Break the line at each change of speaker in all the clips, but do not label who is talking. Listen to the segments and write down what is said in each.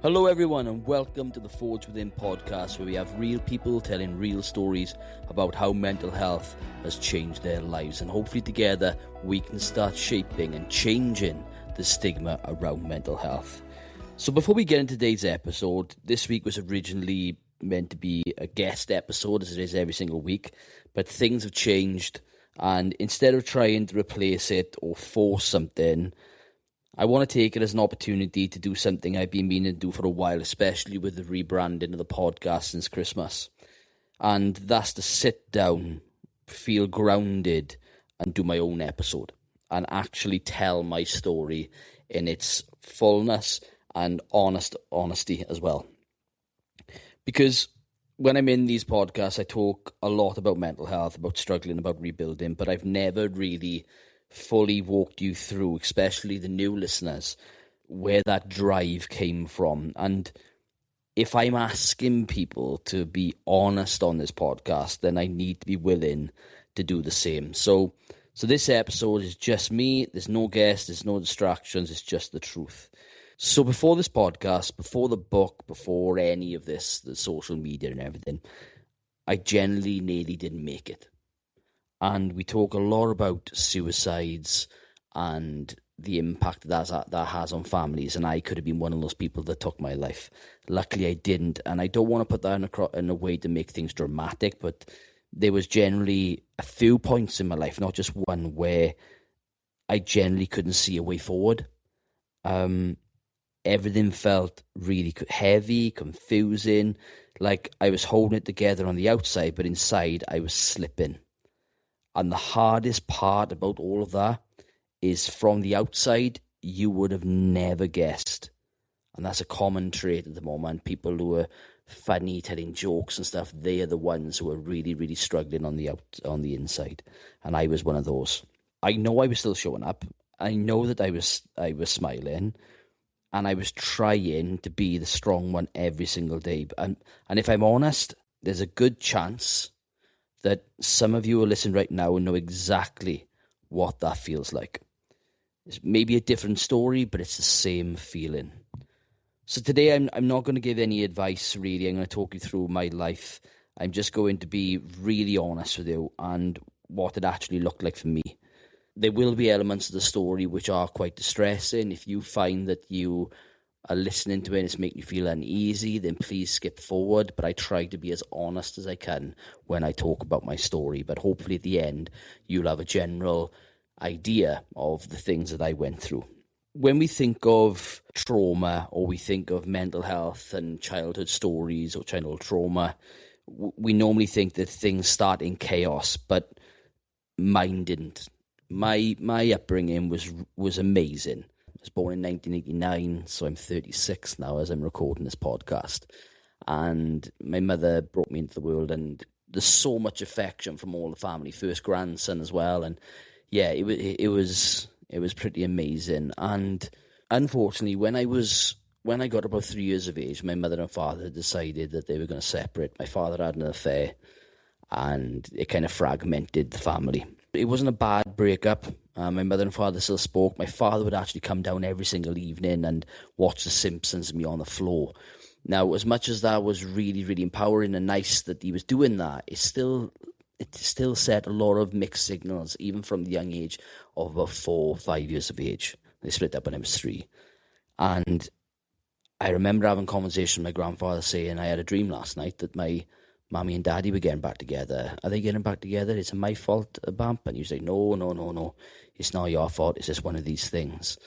Hello everyone and welcome to the Forge Within podcast, where we have real people telling real stories about how mental health has changed their lives, and hopefully together we can start shaping and changing the stigma around mental health. So before we get into today's episode, this week was originally meant to be a guest episode, as it is every single week, but things have changed, and instead of trying to replace it or force something, I want to take it as an opportunity to do something I've been meaning to do for a while, especially with the rebranding of the podcast since Christmas. And that's to sit down, feel grounded, and do my own episode. And actually tell my story in its fullness and honesty as well. Because when I'm in these podcasts, I talk a lot about mental health, about struggling, about rebuilding, but I've never really fully walked you through, especially the new listeners, where that drive came from. And if I'm asking people to be honest on this podcast, then I need to be willing to do the same. So this episode is just me. There's no guests, there's no distractions, it's just the truth. So before this podcast, before the book, before any of this, the social media and everything, I generally nearly didn't make it. And we talk a lot about suicides and the impact that has on families. And I could have been one of those people that took my life. Luckily, I didn't. And I don't want to put that in a way to make things dramatic, but there was generally a few points in my life, not just one, where I generally couldn't see a way forward. Everything felt really heavy, confusing, like I was holding it together on the outside, but inside I was slipping. And the hardest part about all of that is, from the outside, you would have never guessed. And that's a common trait at the moment. People who are funny, telling jokes and stuff, they are the ones who are really, really struggling on the inside. And I was one of those. I know I was still showing up. I know that I was smiling. And I was trying to be the strong one every single day. And if I'm honest, there's a good chance that some of you are listening right now and know exactly what that feels like. It's maybe a different story, but it's the same feeling. So today I'm not going to give any advice, really. I'm going to talk you through my life. I'm just going to be really honest with you and what it actually looked like for me. There will be elements of the story which are quite distressing. If you find that you are listening to it and it's making you feel uneasy, then please skip forward. But I try to be as honest as I can when I talk about my story. But hopefully at the end, you'll have a general idea of the things that I went through. When we think of trauma, or we think of mental health and childhood stories or childhood trauma, we normally think that things start in chaos, but mine didn't. My upbringing was amazing. I was born in 1989, so I'm 36 now as I'm recording this podcast. And my mother brought me into the world, and there's so much affection from all the family. First grandson as well, and yeah, it was pretty amazing. And unfortunately, when I got about 3 years of age, my mother and father decided that they were going to separate. My father had an affair, and it kind of fragmented the family. It wasn't a bad breakup. My mother and father still spoke. My father would actually come down every single evening and watch The Simpsons and me on the floor. Now, as much as that was really, really empowering and nice that he was doing that, it still sent a lot of mixed signals, even from the young age of about 4 or 5 years of age. They split up when I was 3. And I remember having a conversation with my grandfather saying, I had a dream last night that my Mommy and Daddy were getting back together. Are they getting back together? Is it my fault, Bamp? And you say, no. It's not your fault. It's just one of these things.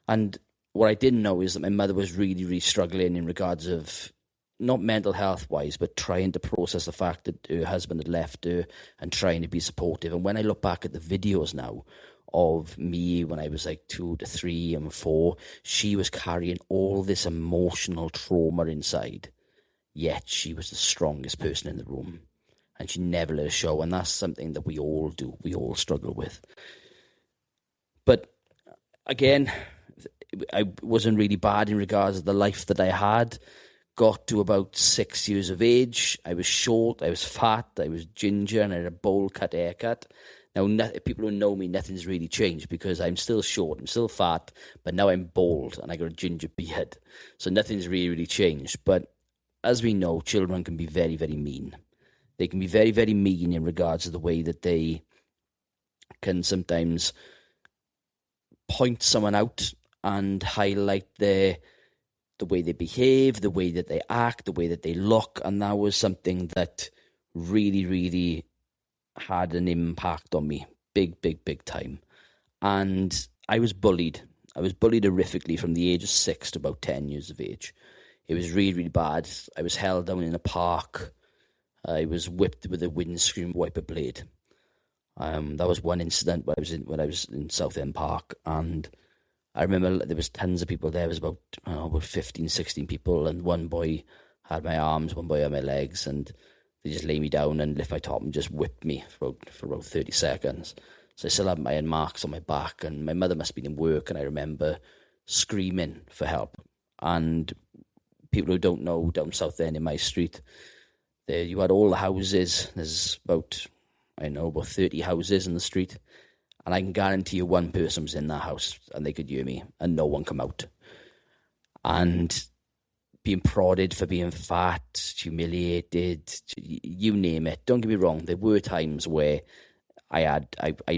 And what I didn't know is that my mother was really, really struggling in regards of, not mental health-wise, but trying to process the fact that her husband had left her and trying to be supportive. And when I look back at the videos now of me when I was like 2 to 3 and 4, she was carrying all this emotional trauma inside. Yet she was the strongest person in the room, and she never let it show. And that's something that we all do. We all struggle with. But again, I wasn't really bad in regards to the life that I had. Got to about 6 years of age. I was short, I was fat, I was ginger, and I had a bowl cut haircut. Now, people who know me, nothing's really changed because I'm still short, I'm still fat, but now I'm bald and I got a ginger beard. So nothing's really changed. But as we know, children can be very, very mean. They can be very, very mean in regards to the way that they can sometimes point someone out and highlight the way they behave, the way that they act, the way that they look. And that was something that really, really had an impact on me. Big, big, big time. And I was bullied. I was bullied horrifically from the age of 6 to about 10 years of age. It was really, really bad. I was held down in a park. I was whipped with a windscreen wiper blade. That was one incident when I was in Southend Park, and I remember there was tons of people there. There was about 15, 16 people, and one boy had my arms, one boy had my legs, and they just lay me down and lift my top and just whipped me for about 30 seconds. So I still have my marks on my back, and my mother must have been in work, and I remember screaming for help. And people who don't know, down Southend in my street, there you had all the houses. There's about 30 houses in the street. And I can guarantee you one person was in that house and they could hear me and no one come out. And being prodded for being fat, humiliated, you name it. Don't get me wrong, there were times where I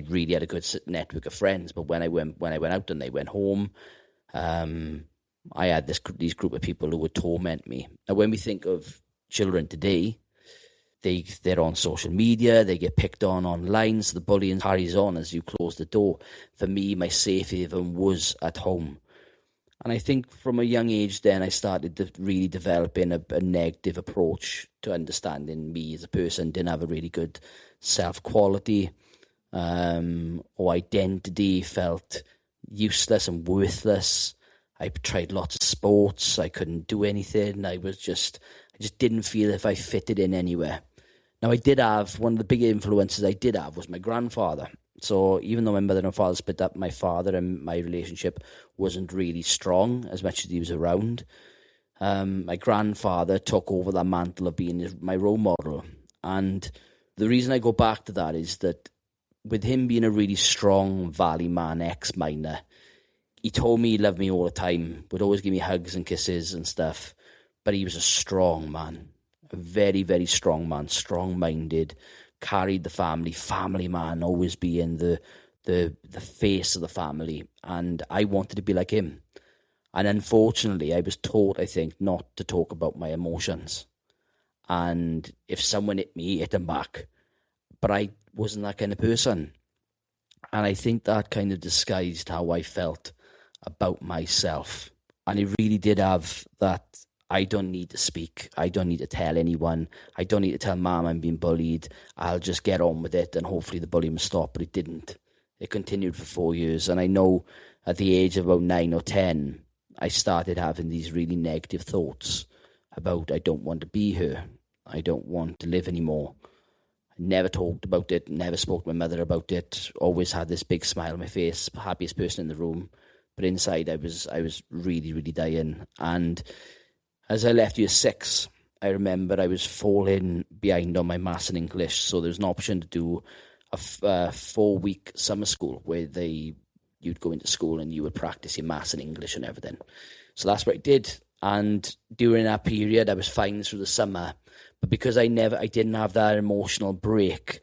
really had a good network of friends, but when I went out and they went home, I had these group of people who would torment me. Now, when we think of children today, they're on social media, they get picked on online, so the bullying carries on as you close the door. For me, my safe haven was at home. And I think from a young age then, I started really developing a negative approach to understanding me as a person. Didn't have a really good self-quality or identity, felt useless and worthless. I tried lots of sports, I couldn't do anything. I just didn't feel if I fitted in anywhere. Now, I did have, one of the big influences I did have was my grandfather. So even though my mother and father split up, my father and my relationship wasn't really strong as much as he was around. My grandfather took over that mantle of being my role model. And the reason I go back to that is that with him being a really strong valley man, ex-miner, he told me he loved me all the time, would always give me hugs and kisses and stuff. But he was a strong man, a very, very strong man, strong-minded, carried the family man, always being the face of the family. And I wanted to be like him. And unfortunately, I was taught, I think, not to talk about my emotions. And if someone hit me, hit them back. But I wasn't that kind of person. And I think that kind of disguised how I felt about myself. And it really did have that, I don't need to speak. I don't need to tell anyone. I don't need to tell Mum I'm being bullied. I'll just get on with it and hopefully the bullying will stop. But it didn't. It continued for 4 years. And I know at the age of about 9 or 10, I started having these really negative thoughts about I don't want to be here. I don't want to live anymore. I never talked about it, never spoke to my mother about it. Always had this big smile on my face, happiest person in the room. But inside I was really, really dying. And as I left year 6, I remember I was falling behind on my maths and English. So there was an option to do a 4-week summer school where you'd go into school and you would practice your maths and English and everything. So that's what I did. And during that period, I was fine through the summer. But because I didn't have that emotional break,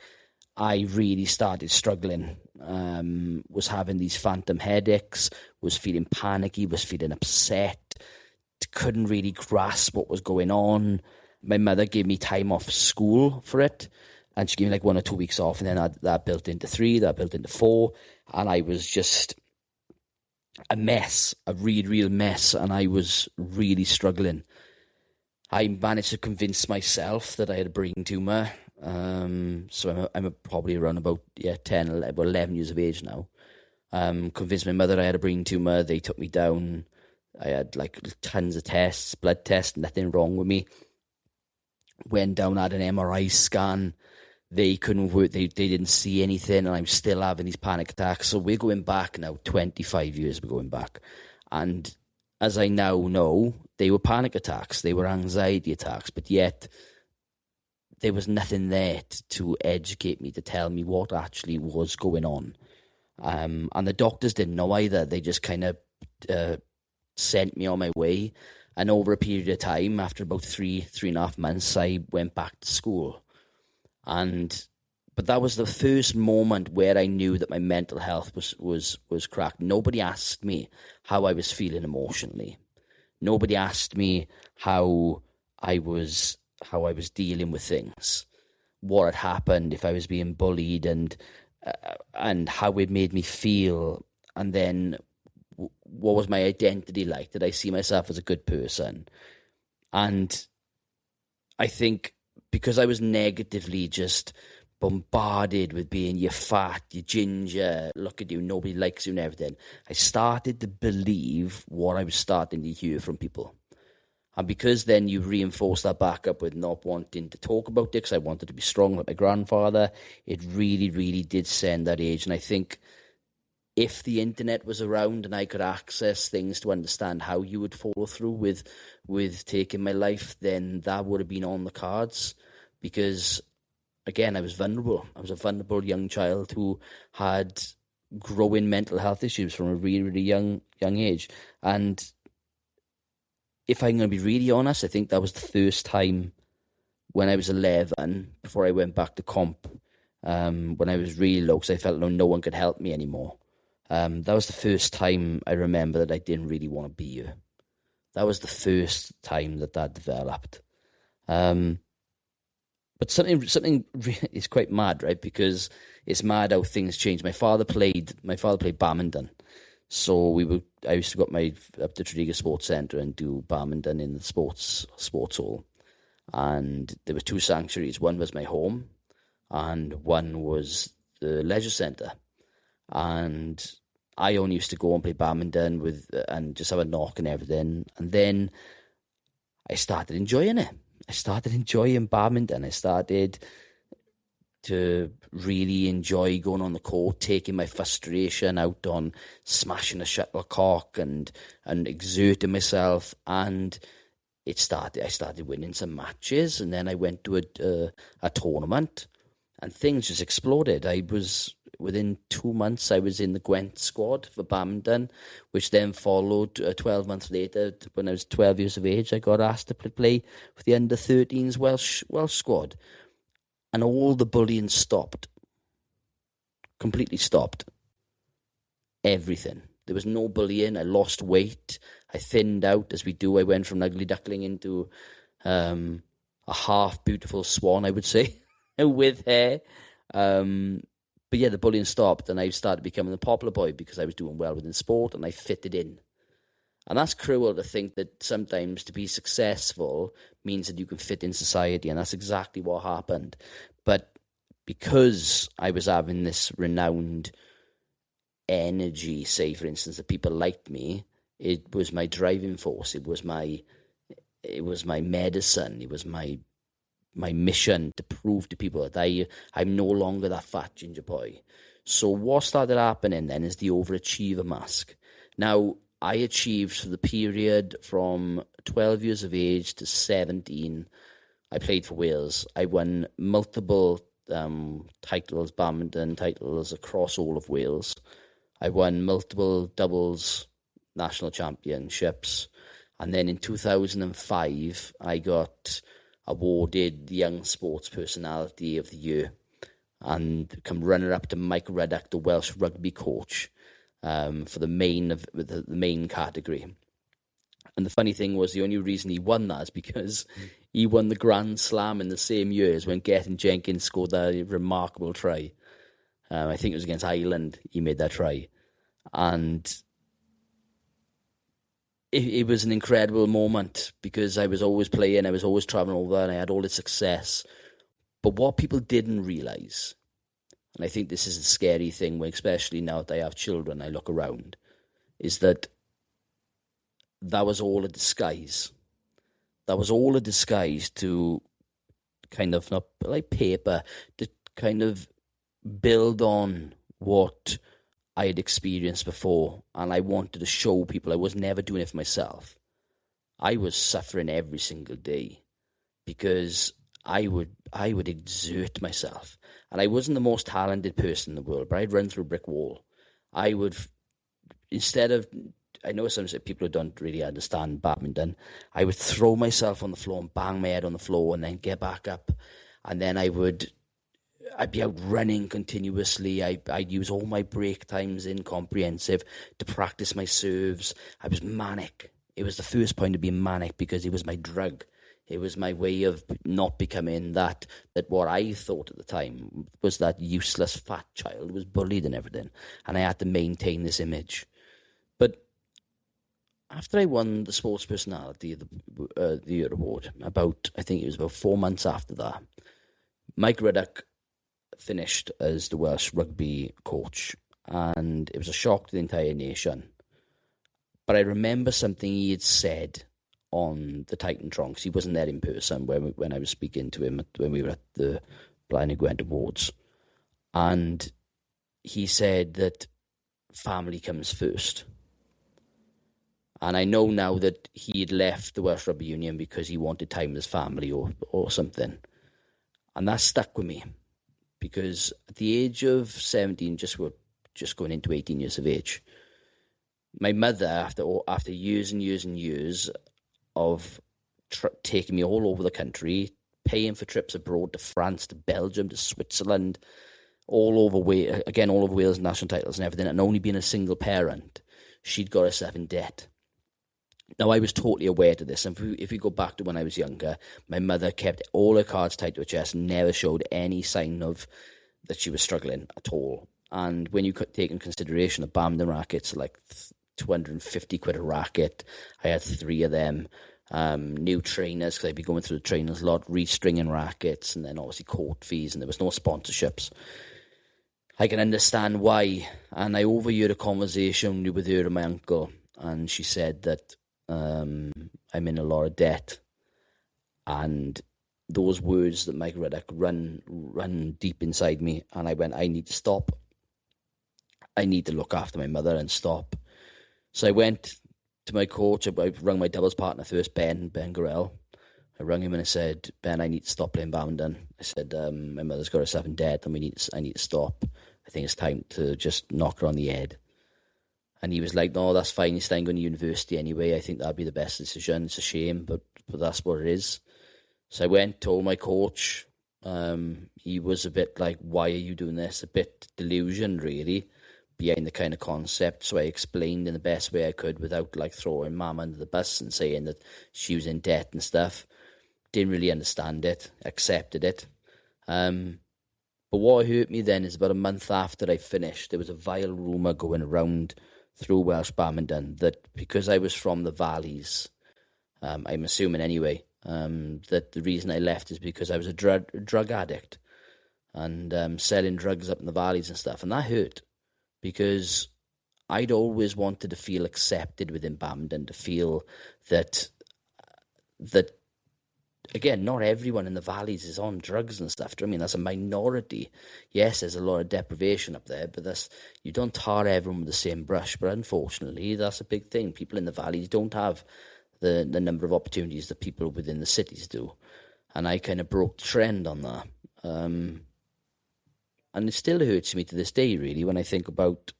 I really started struggling. Was having these phantom headaches, was feeling panicky, was feeling upset, couldn't really grasp what was going on. My mother gave me time off school for it, and she gave me like 1 or 2 weeks off, and then that built into 3, that built into 4, and I was just a mess, a real mess, and I was really struggling. I managed to convince myself that I had a brain tumour. So I'm probably around about 11 years of age now. Convinced my mother I had a brain tumour. They took me down. I had like tons of tests, blood tests, nothing wrong with me. Went down, had an MRI scan. They couldn't work. They didn't see anything, and I'm still having these panic attacks. So we're going back now, 25 years we're going back. And as I now know, they were panic attacks. They were anxiety attacks, but yet there was nothing there to educate me, to tell me what actually was going on. And the doctors didn't know either. They just kind of sent me on my way. And over a period of time, after about 3.5 months, I went back to school. But that was the first moment where I knew that my mental health was cracked. Nobody asked me how I was feeling emotionally. Nobody asked me how I was dealing with things, what had happened, if I was being bullied, and how it made me feel, and then what was my identity like? Did I see myself as a good person? And I think because I was negatively just bombarded with being you're fat, you're ginger, look at you, nobody likes you and everything, I started to believe what I was starting to hear from people. And because then you reinforce that back up with not wanting to talk about it, because I wanted to be strong like my grandfather, it really, really did send that age. And I think if the internet was around and I could access things to understand how you would follow through with taking my life, then that would have been on the cards. Because, again, I was vulnerable. I was a vulnerable young child who had growing mental health issues from a really, really young age. And if I'm going to be really honest, I think that was the first time when I was 11, before I went back to comp, when I was really low, because I felt no one could help me anymore. That was the first time I remember that I didn't really want to be here. That was the first time that developed. But something is quite mad, right? Because it's mad how things change. My father played badminton, so I used to go up to Tredegar Sports Centre and do badminton in the sports hall. And there were two sanctuaries. One was my home, and one was the leisure centre. And I only used to go and play badminton and just have a knock and everything. And then I started enjoying it. I started enjoying badminton. I started to really enjoy going on the court, taking my frustration out on smashing a shuttlecock and exerting myself. And I started winning some matches, and then I went to a tournament, and things just exploded. Within 2 months, I was in the Gwent squad for badminton, which then followed 12 months later. When I was 12 years of age, I got asked to play for the under-13s Welsh squad. And all the bullying stopped. Completely stopped. Everything. There was no bullying. I lost weight. I thinned out, as we do. I went from an ugly duckling into a half-beautiful swan, I would say, with hair. But yeah, the bullying stopped, and I started becoming the popular boy because I was doing well within sport, and I fitted in. And that's cruel to think that sometimes to be successful means that you can fit in society, and that's exactly what happened. But because I was having this renowned energy, say, for instance, that people liked me, it was my driving force. It was my medicine. It was my mission to prove to people that I'm no longer that fat ginger boy. So what started happening then is the overachiever mask. Now, I achieved for the period from 12 years of age to 17. I played for Wales. I won multiple titles, badminton titles across all of Wales. I won multiple doubles national championships. And then in 2005, I got awarded the Young Sports Personality of the Year and come runner-up to Mike Ruddock, the Welsh rugby coach, for the main category. And the funny thing was, the only reason he won that is because he won the Grand Slam in the same year as when Gethin Jenkins scored that remarkable try. I think it was against Ireland he made that try. And it was an incredible moment because I was always playing, I was always travelling over, and I had all this success. But what people didn't realise, and I think this is the scary thing, especially now that I have children, I look around, is that was all a disguise. That was all a disguise to kind of, not like paper, to kind of build on what I had experienced before, and I wanted to show people I was never doing it for myself. I was suffering every single day because I would exert myself. And I wasn't the most talented person in the world, but I'd run through a brick wall. I would, instead of, I know some people who don't really understand badminton, I would throw myself on the floor and bang my head on the floor and then get back up. And then I'd be out running continuously. I'd use all my break times in comprehensive to practice my serves. I was manic. It was the first point of being manic because it was my drug. It was my way of not becoming that what I thought at the time was that useless fat child who was bullied and everything. And I had to maintain this image. But after I won the Sports Personality of the Year award, I think it was about 4 months after that, Mike Ruddock finished as the Welsh rugby coach, and it was a shock to the entire nation. But I remember something he had said on the Titantron, because he wasn't there in person when I was speaking to him when we were at the Blaen y Gwent Awards. And he said that family comes first. And I know now that he had left the Welsh Rugby Union because he wanted time with his family or something. And that stuck with me, because at the age of 17, just going into 18 years of age, my mother, after years and years and years of taking me all over the country, paying for trips abroad to France, to Belgium, to Switzerland, all over Wales national titles and everything, and only being a single parent, she'd got herself in debt. Now, I was totally aware to this, and if we go back to when I was younger, my mother kept all her cards tight to her chest and never showed any sign of that she was struggling at all. And when you take in consideration the badminton rackets, like 250 quid a racket, I had 3 of them, new trainers, because I'd be going through the trainers a lot, restringing rackets, and then obviously court fees, and there was no sponsorships. I can understand why. And I overheard a conversation with her and my uncle, and she said that I'm in a lot of debt, and those words that Mike Ruddock run deep inside me, and I went, I need to stop. I need to look after my mother and stop. So I went to my coach. I rung my doubles partner first, Ben Gorell. I rung him and I said, Ben, I need to stop playing badminton. I said, my mother's got herself in debt and I need to stop. I think it's time to just knock her on the head. And he was like, no, that's fine. You're staying going to university anyway. I think that'd be the best decision. It's a shame, but that's what it is. So I went, told my coach. He was a bit like, why are you doing this? A bit delusioned, really, behind the kind of concept. So I explained in the best way I could without like throwing mum under the bus and saying that she was in debt and stuff. Didn't really understand it, accepted it. But what hurt me then is about a month after I finished, there was a vile rumour going around through Welsh badminton that because I was from the valleys, I'm assuming anyway, that the reason I left is because I was a drug addict and selling drugs up in the valleys and stuff. And that hurt because I'd always wanted to feel accepted within badminton, to feel that again, not everyone in the valleys is on drugs and stuff. Do you know what I mean? That's a minority. Yes, there's a lot of deprivation up there, but you don't tar everyone with the same brush. But unfortunately, that's a big thing. People in the valleys don't have the number of opportunities that people within the cities do. And I kind of broke the trend on that. And it still hurts me to this day, really, when I think about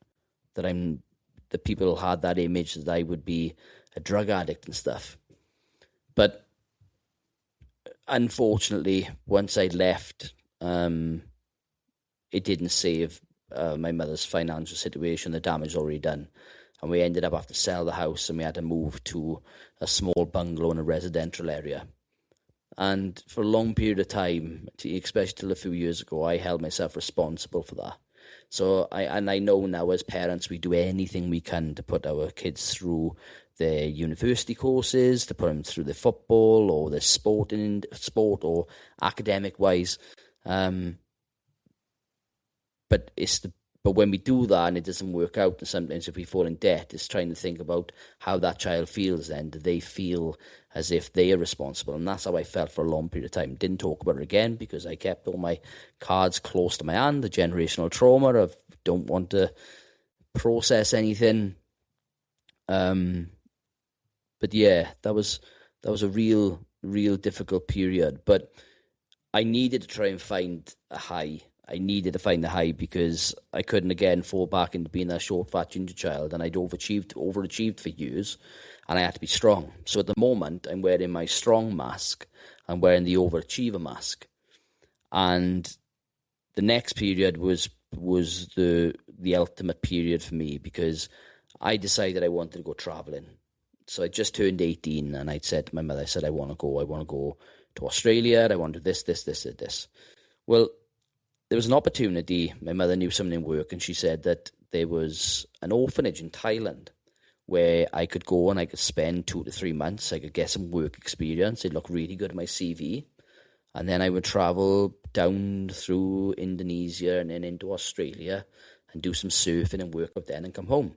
that people had that image that I would be a drug addict and stuff. But unfortunately, once I left, it didn't save my mother's financial situation. The damage was already done. And we ended up having to sell the house and we had to move to a small bungalow in a residential area. And for a long period of time, especially till a few years ago, I held myself responsible for that. So I know now as parents, we do anything we can to put our kids through their university courses, to put them through their football or their sport or academic wise. But when we do that and it doesn't work out, and sometimes if we fall in debt, it's trying to think about how that child feels then. Do they feel as if they are responsible? And that's how I felt for a long period of time. Didn't talk about it again because I kept all my cards close to my hand, the generational trauma of don't want to process anything. But yeah, that was a real difficult period. But I needed to try and find a high. I needed to find the high because I couldn't again fall back into being that short, fat ginger child, and I'd overachieved for years, and I had to be strong. So at the moment, I'm wearing my strong mask. I'm wearing the overachiever mask, and the next period was the ultimate period for me because I decided I wanted to go travelling. So I just turned 18, and I'd said to my mother, I said, I want to go to Australia. I want to do this. Well, there was an opportunity. My mother knew someone in work, and she said that there was an orphanage in Thailand where I could go and I could spend 2 to 3 months. I could get some work experience. It'd look really good on my CV. And then I would travel down through Indonesia and then into Australia and do some surfing and work out there and come home.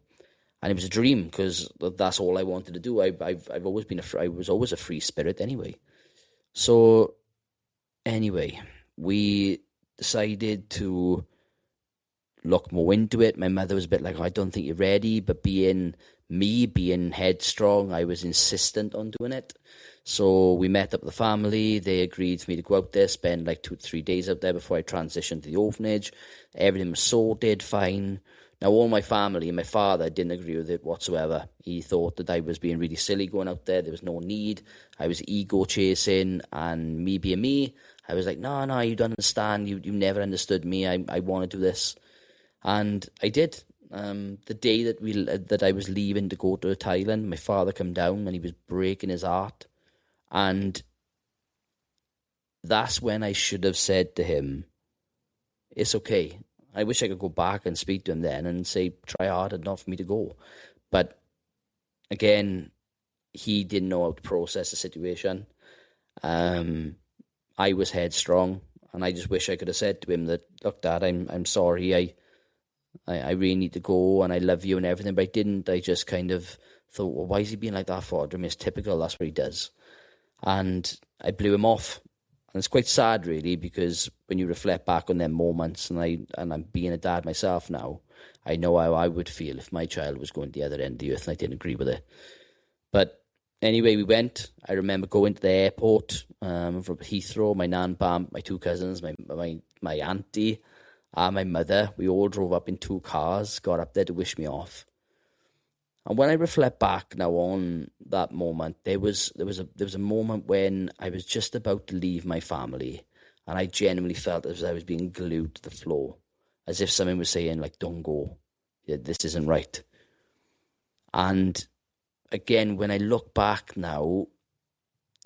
And it was a dream because that's all I wanted to do. I've always been I was always a free spirit anyway. So anyway, we decided to look more into it. My mother was a bit like, I don't think you're ready, but being headstrong, I was insistent on doing it. So we met up with the family. They agreed for me to go out there, spend like 2 to 3 days out there before I transitioned to the orphanage. Everything was sorted, fine. Now, all my family and my father didn't agree with it whatsoever. He thought that I was being really silly going out there. There was no need. I was ego chasing, and me being me, I was like, no, you don't understand. You never understood me. I want to do this. And I did. The day that I was leaving to go to Thailand, my father came down and he was breaking his heart. And that's when I should have said to him, it's okay. I wish I could go back and speak to him then and say, try harder not for me to go. But again, he didn't know how to process the situation. I was headstrong, and I just wish I could have said to him that, look, Dad, I'm sorry. I really need to go, and I love you and everything, but I didn't. I just kind of thought, well, why is he being like that for? I mean, it's typical. That's what he does. And I blew him off. And it's quite sad, really, because when you reflect back on them moments, and I'm being a dad myself now, I know how I would feel if my child was going to the other end of the earth and I didn't agree with it. But anyway, we went. I remember going to the airport from Heathrow. My nan, Pam, my 2 cousins, my auntie, my mother. We all drove up in 2 cars, got up there to wish me off. And when I reflect back now on that moment, there was a moment when I was just about to leave my family, and I genuinely felt as if I was being glued to the floor, as if someone was saying, like, don't go, this isn't right. And again, when I look back now,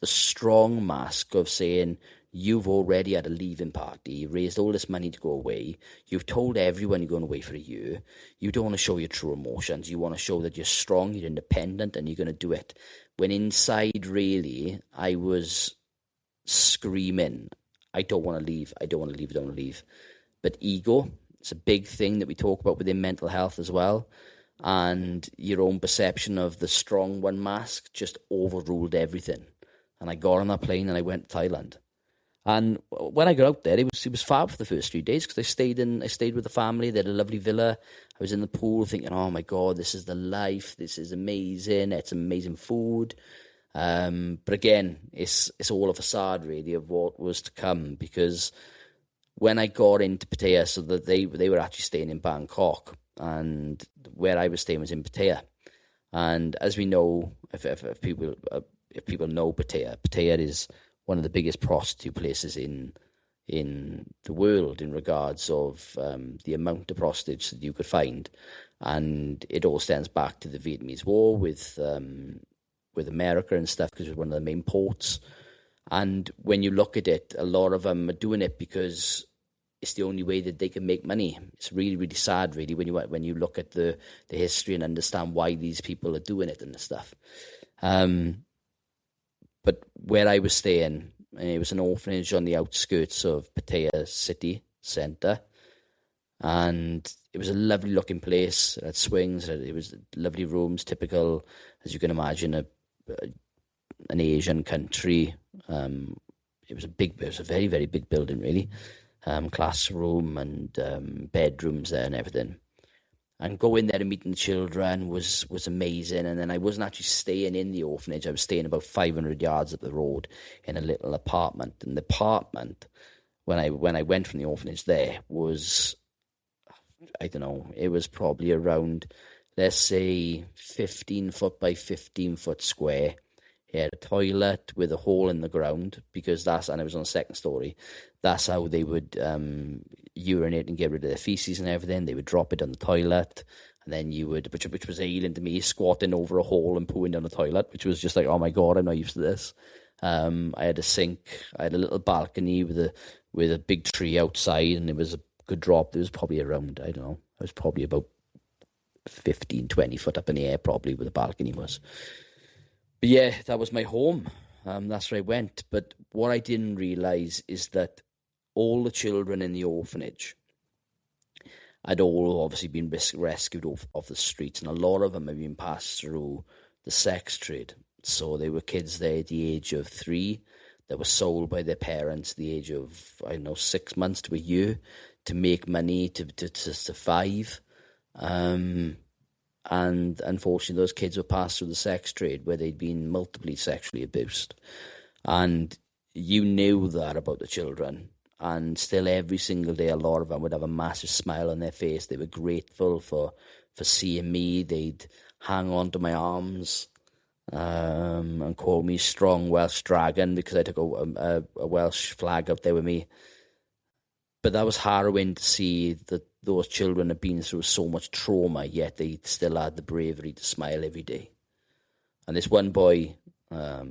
the strong mask of saying, you've already had a leaving party, you raised all this money to go away, you've told everyone you're going away for a year, you don't want to show your true emotions, you want to show that you're strong, you're independent, and you're going to do it. When inside, really, I was screaming, I don't want to leave. But ego, it's a big thing that we talk about within mental health as well, and your own perception of the strong one mask just overruled everything. And I got on that plane and I went to Thailand. And when I got out there, it was fab for the first 3 days because I stayed with the family. They had a lovely villa. I was in the pool thinking, oh my God, this is the life. This is amazing. It's amazing food. But again, it's all a facade really of what was to come, because when I got into Pattaya, so that they were actually staying in Bangkok, and where I was staying was in Pattaya. And as we know, if people know Pattaya is one of the biggest prostitute places in the world in regards of the amount of prostitutes that you could find. And it all stems back to the Vietnamese War with America and stuff, because it was one of the main ports. And when you look at it, a lot of them are doing it because it's the only way that they can make money. It's really, really sad, really, when you look at the history and understand why these people are doing it and stuff. But where I was staying, it was an orphanage on the outskirts of Pattaya city centre, and it was a lovely looking place. It had swings, it was lovely rooms, typical, as you can imagine, an Asian country. It was a very, very big building, really. Classroom and bedrooms there and everything. And going there and meeting the children was amazing. And then I wasn't actually staying in the orphanage. I was staying about 500 yards up the road in a little apartment. And the apartment, when I went from the orphanage there, was, I don't know, it was probably around, let's say, 15 foot by 15 foot square. It had a toilet with a hole in the ground, because and it was on the second story. That's how they would urinate and get rid of their feces and everything. They would drop it on the toilet, and then you would, which was alien to me, squatting over a hole and pooing down the toilet, which was just like, oh my God, I'm not used to this. I had a sink. I had a little balcony with a big tree outside, and it was a good drop. There was probably around, I don't know, I was probably about 15, 20 foot up in the air, probably, where the balcony was. But yeah, that was my home. That's where I went. But what I didn't realise is that all the children in the orphanage had all obviously been rescued off the streets, and a lot of them had been passed through the sex trade. So they were kids there at the age of 3 that were sold by their parents at the age of, I don't know, 6 months to a year to make money to survive. And unfortunately, those kids were passed through the sex trade, where they'd been multiply sexually abused. And you knew that about the children. And still every single day, a lot of them would have a massive smile on their face. They were grateful for seeing me. They'd hang on to my arms and call me Strong Welsh Dragon, because I took a Welsh flag up there with me. But that was harrowing to see that those children had been through so much trauma, yet they still had the bravery to smile every day. And this one boy, I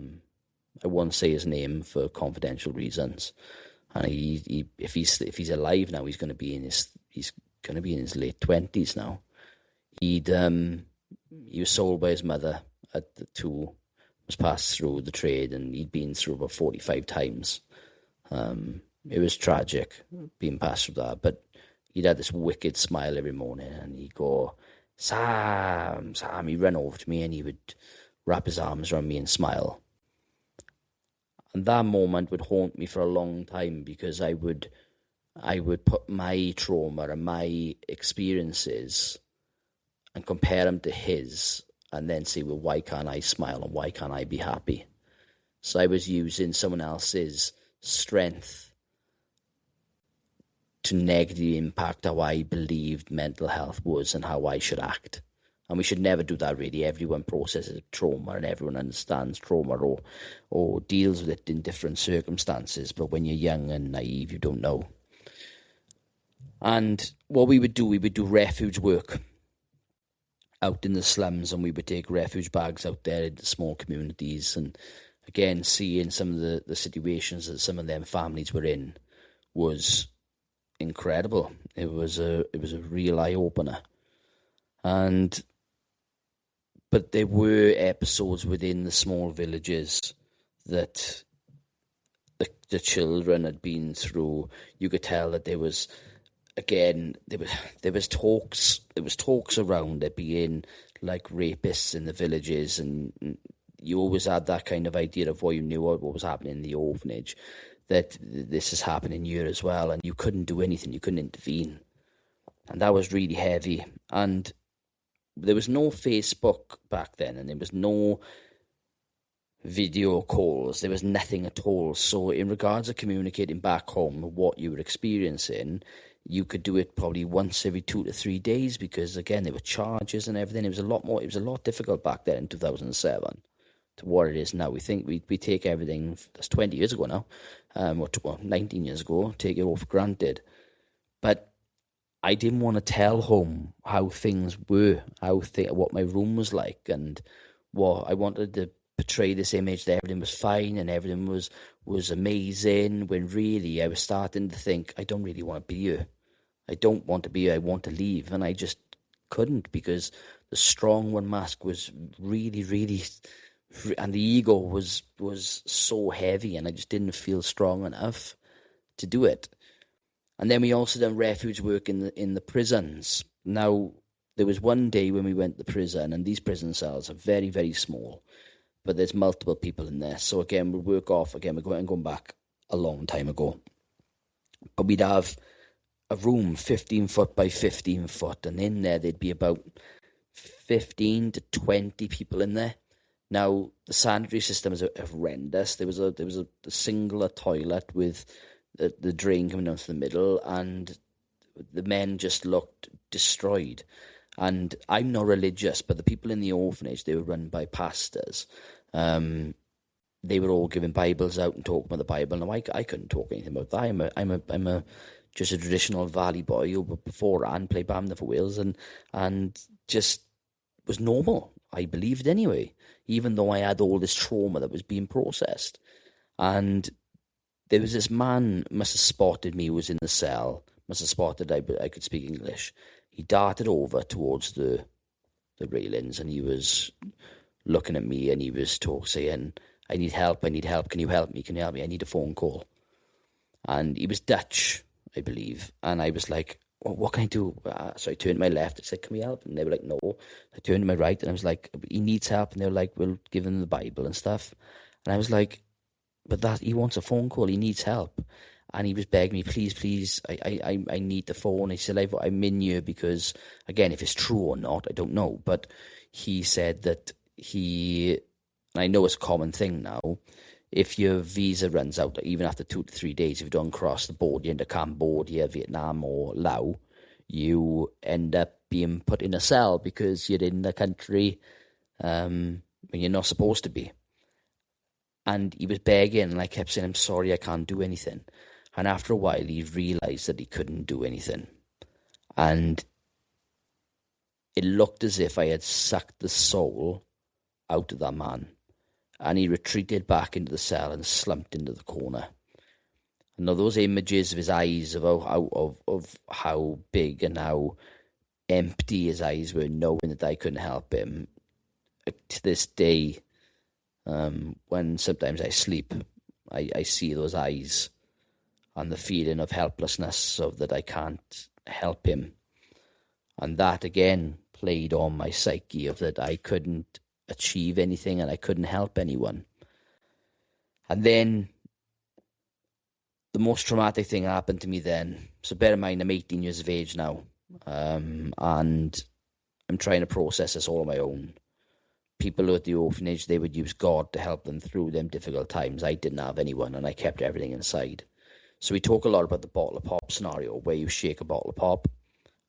won't say his name for confidential reasons, and if he's alive now, he's going to be in his late 20s now. He was sold by his mother at the 2, was passed through the trade, and he'd been through about 45 times. It was tragic being passed through that, but he'd had this wicked smile every morning, and he'd go, Sam, Sam. He'd run over to me and he would wrap his arms around me and smile. And that moment would haunt me for a long time, because I would put my trauma and my experiences and compare them to his, and then say, well, why can't I smile and why can't I be happy? So I was using someone else's strength to negatively impact how I believed mental health was and how I should act. And we should never do that, really. Everyone processes trauma and everyone understands trauma or deals with it in different circumstances. But when you're young and naive, you don't know. And what we would do refuge work out in the slums, and we would take refuge bags out there into small communities. And again, seeing some of the situations that some of them families were in was incredible. It was a real eye opener. But there were episodes within the small villages that the children had been through. You could tell that there was talks around there being like rapists in the villages, and you always had that kind of idea of what you knew what was happening in the orphanage, that this is happening here as well, and you couldn't do anything, you couldn't intervene. And that was really heavy. And there was no Facebook back then, and there was no video calls, there was nothing at all. So in regards to communicating back home what you were experiencing, you could do it probably once every 2 to 3 days, because again, there were charges and everything. It was a lot difficult back then in 2007 to what it is now. We think we take everything, that's 20 years ago now, or 19 years ago, take it all for granted. But I didn't want to tell home how things were, what my room was like, and what I wanted to portray this image that everything was fine and everything was amazing, when really I was starting to think, I don't really want to be here. I don't want to be here. I want to leave. And I just couldn't, because the strong one mask was really, really, and the ego was so heavy, and I just didn't feel strong enough to do it. And then we also done refuge work in the prisons. Now, there was one day when we went to the prison, and these prison cells are very, very small, but there's multiple people in there. So again, we'll work off, again, we're going back a long time ago. But we'd have a room 15 foot by 15 foot, and in there there'd be about 15 to 20 people in there. Now, the sanitary system is horrendous. There was a singular toilet with the drain coming down to the middle, and the men just looked destroyed. And I'm not religious, but the people in the orphanage, they were run by pastors. They were all giving Bibles out and talking about the Bible. Now, I couldn't talk anything about that. I'm a just a traditional valley boy who beforehand played badminton for Wales and just was normal. I believed anyway, even though I had all this trauma that was being processed. And there was this man, must have spotted me, who was in the cell, must have spotted I could speak English. He darted over towards the railings, and he was looking at me, and he was saying, I need help, can you help me, I need a phone call. And he was Dutch, I believe, and I was like, well, what can I do? So I turned to my left, I said, can we help? And they were like, no. I turned to my right, and I was like, he needs help, and they were like, we'll give him the Bible and stuff. And I was like, but that he wants a phone call, he needs help. And he was begging me, please, I need the phone. He said, I'm in here because, again, if it's true or not, I don't know. But he said that and I know it's a common thing now, if your visa runs out, even after 2 to 3 days, if you don't cross the border into Cambodia, Vietnam or Laos, you end up being put in a cell because you're in the country when you're not supposed to be. And he was begging, and I kept saying, I'm sorry, I can't do anything. And after a while, he realised that he couldn't do anything. And it looked as if I had sucked the soul out of that man. And he retreated back into the cell and slumped into the corner. And now those images of his eyes, of how big and how empty his eyes were, knowing that I couldn't help him, to this day, when sometimes I sleep, I see those eyes and the feeling of helplessness, of that I can't help him. And that again played on my psyche, of that I couldn't achieve anything and I couldn't help anyone. And then the most traumatic thing happened to me then. So bear in mind, I'm 18 years of age now, and I'm trying to process this all on my own. People at the orphanage, they would use God to help them through them difficult times. I didn't have anyone, and I kept everything inside. So we talk a lot about the bottle of pop scenario, where you shake a bottle of pop,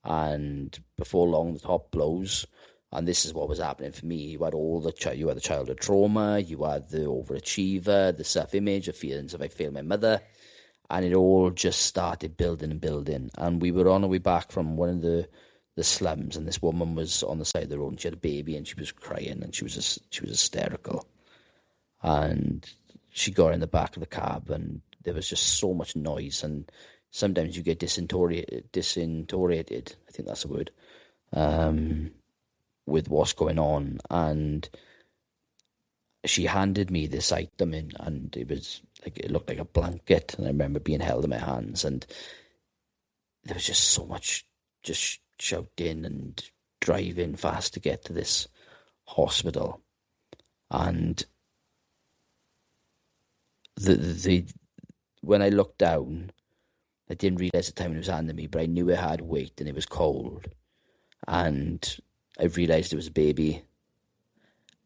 and before long the top blows. And this is what was happening for me. You had you had the childhood trauma, you had the overachiever, the self-image, the feelings of I failed my mother, and it all just started building and building. And we were on our way back from one of the slums, and this woman was on the side of the road, and she had a baby, and she was crying, and she was hysterical. And she got in the back of the cab, and there was just so much noise, and sometimes you get disoriented, I think that's the word, with what's going on. And she handed me this item in, and it looked like a blanket, and I remember being held in my hands, and there was just so much just shouting and driving fast to get to this hospital. And when I looked down, I didn't realise the time it was handing me, but I knew it had weight and it was cold. And I realised it was a baby.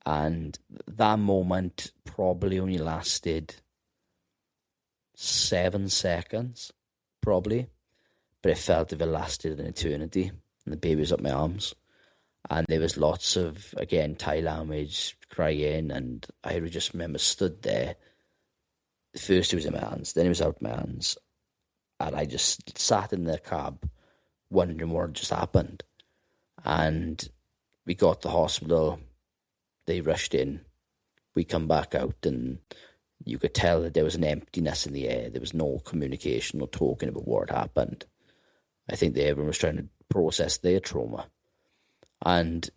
And that moment probably only lasted 7 seconds, probably. But it felt as if it lasted an eternity. And the baby was up my arms. And there was lots of, again, Thai language, crying. And I just remember stood there. First it was in my hands, then it was out my hands. And I just sat in the cab wondering what had just happened. And we got to the hospital. They rushed in. We come back out, and you could tell that there was an emptiness in the air. There was no communication or talking about what had happened. I think everyone was trying to process their trauma. And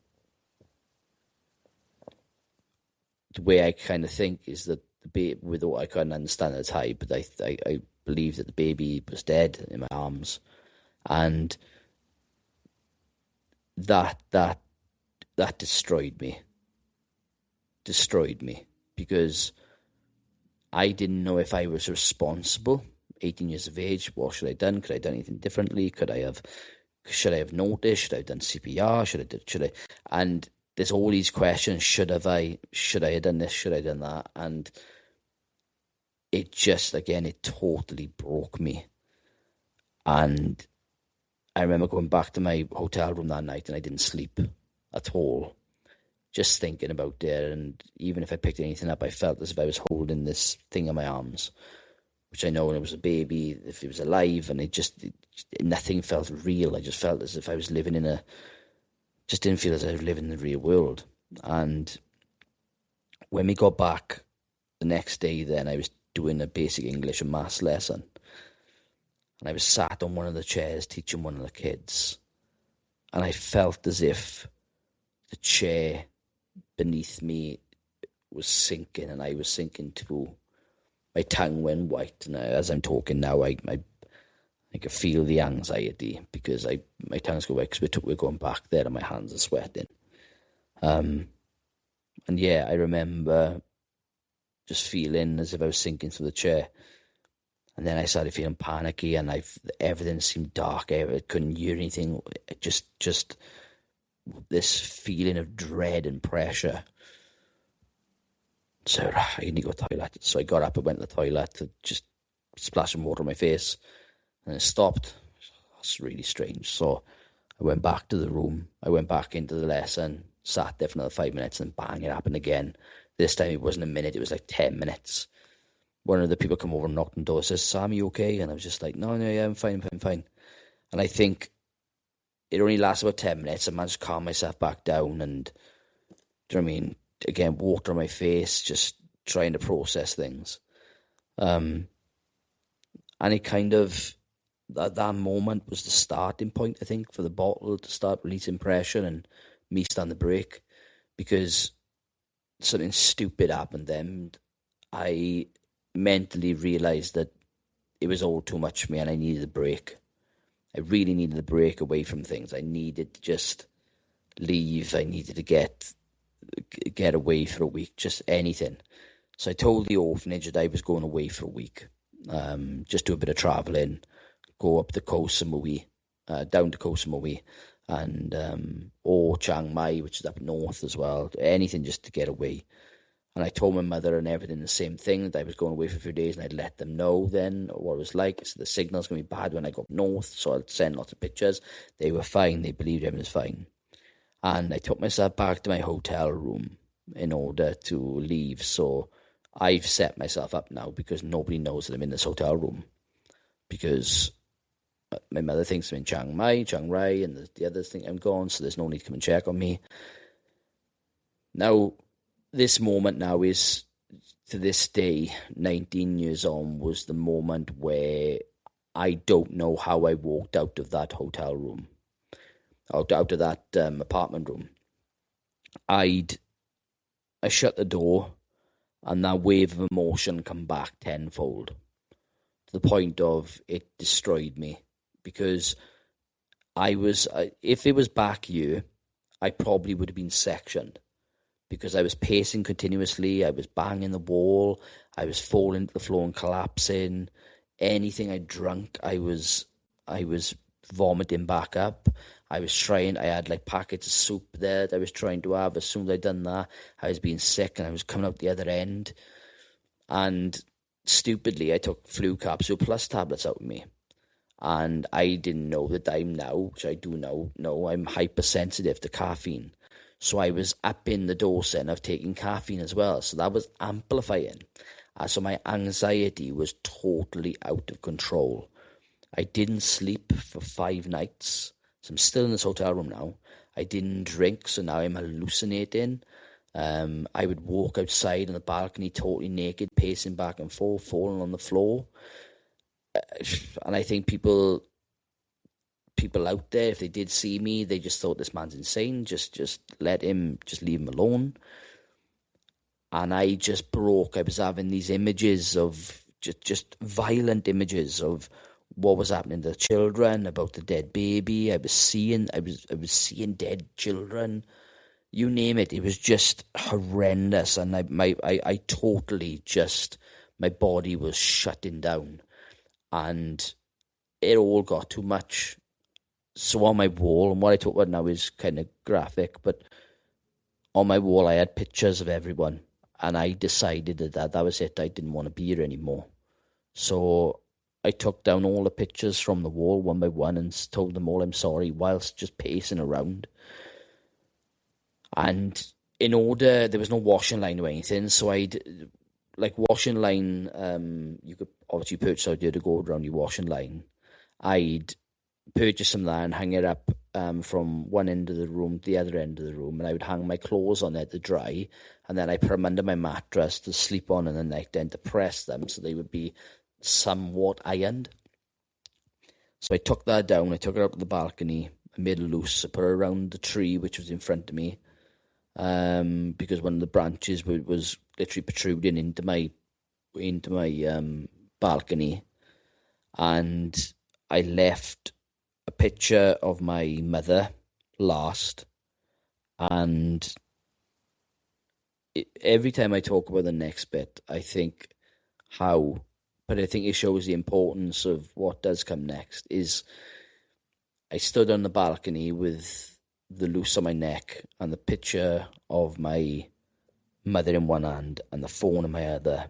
the way I kind of think is that the baby, with what I couldn't understand at the time, but I believe that the baby was dead in my arms. And that destroyed me. Because I didn't know if I was responsible, 18 years of age. What should I have done? Could I have done anything differently? Should I have noticed? Should I have done CPR? Should I? And there's all these questions. Should I have done this? Should I have done that? And it just, again, it totally broke me. And I remember going back to my hotel room that night and I didn't sleep at all. Just thinking about it. And even if I picked anything up, I felt as if I was holding this thing in my arms, which I know when it was a baby, if it was alive, and nothing felt real. I just felt as if I was living just didn't feel as if I was living in the real world. And when we got back the next day, then I was doing a basic English and maths lesson. And I was sat on one of the chairs teaching one of the kids. And I felt as if the chair beneath me was sinking and I was sinking too. My tongue went white. And as I'm talking now, I could feel the anxiety because my tongue's going white because we're going back there and my hands are sweating. And yeah, I remember just feeling as if I was sinking through the chair. And then I started feeling panicky and everything seemed dark. I couldn't hear anything. Just this feeling of dread and pressure. So I need to go to the toilet. So I got up and went to the toilet to just splash some water on my face. And it stopped. That's really strange. So I went back to the room. I went back into the lesson, sat there for another 5 minutes, and bang, it happened again. This time it wasn't a minute, it was like 10 minutes. One of the people come over and knocked on the door and says, "Sam, you okay?" And I was just like, no, yeah, I'm fine. And I think it only lasted about 10 minutes. I managed to calm myself back down and, do you know what I mean? Again, water on my face, just trying to process things. And it kind of, that moment was the starting point, I think, for the bottle to start releasing pressure and me stand the brake, because something stupid happened then. I mentally realised that it was all too much for me and I needed a break. I really needed a break away from things. I needed to just leave. I needed to get away for a week, just anything. So I told the orphanage that I was going away for a week, just do a bit of travelling, go up the Koh Samui, down to Koh Samui, and or Chiang Mai, which is up north as well. Anything just to get away. And I told my mother and everything the same thing, that I was going away for a few days, and I'd let them know then what it was like. So the signal's going to be bad when I go up north, so I'd send lots of pictures. They were fine. They believed everything was fine. And I took myself back to my hotel room in order to leave. So I've set myself up now because nobody knows that I'm in this hotel room. Because my mother thinks I'm in Chiang Rai, and the others think I'm gone, so there's no need to come and check on me. Now, this moment now is, to this day, 19 years on, was the moment where I don't know how I walked out of that hotel room, out of that apartment room. I shut the door, and that wave of emotion come back tenfold, to the point of it destroyed me, because if it was back here, I probably would have been sectioned. Because I was pacing continuously, I was banging the wall, I was falling to the floor and collapsing. Anything I drunk, I was vomiting back up. I had like packets of soup there that I was trying to have. As soon as I'd done that, I was being sick and I was coming out the other end. And stupidly, I took flu capsule plus tablets out with me. And I didn't know that I'm now, which I do know I'm hypersensitive to caffeine. So I was up in the dose then of taking caffeine as well. So that was amplifying. So my anxiety was totally out of control. I didn't sleep for 5 nights. So I'm still in this hotel room now. I didn't drink, so now I'm hallucinating. I would walk outside on the balcony totally naked, pacing back and forth, falling on the floor. And I think people out there, if they did see me, they just thought, this man's insane, just leave him alone. And I just broke. I was having these images of just violent images of what was happening to the children, about the dead baby. I was seeing dead children, you name it. It was just horrendous, and I totally just, my body was shutting down. and it all got too much. So on my wall, and what I talk about now is kind of graphic, but on my wall I had pictures of everyone, and I decided that was it. I didn't want to be here anymore. So I took down all the pictures from the wall one by one and told them all I'm sorry whilst just pacing around. And there was no washing line or anything, so washing line, you could obviously purchase out there to go around your washing line. I'd purchase some of that and hang it up from one end of the room to the other end of the room, and I would hang my clothes on there to dry, and then I put them under my mattress to sleep on in the night, then to press them so they would be somewhat ironed. So I took that down, I took it up to the balcony, I made it loose, I put it around the tree which was in front of me, because one of the branches was literally protruding into my balcony, and I left a picture of my mother last, and every time I talk about the next bit, I think but I think it shows the importance of what does come next, is I stood on the balcony with the noose on my neck and the picture of my mother in one hand and the phone in my other,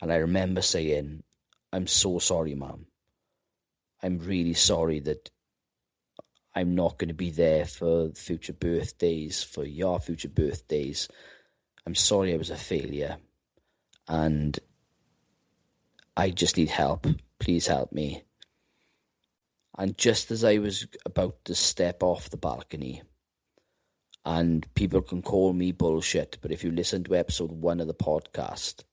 and I remember saying, I'm so sorry, Mum. I'm really sorry that I'm not going to be there for future birthdays, for your future birthdays. I'm sorry I was a failure, and I just need help. Please help me. And just as I was about to step off the balcony, and people can call me bullshit, but if you listen to episode 1 of the podcast,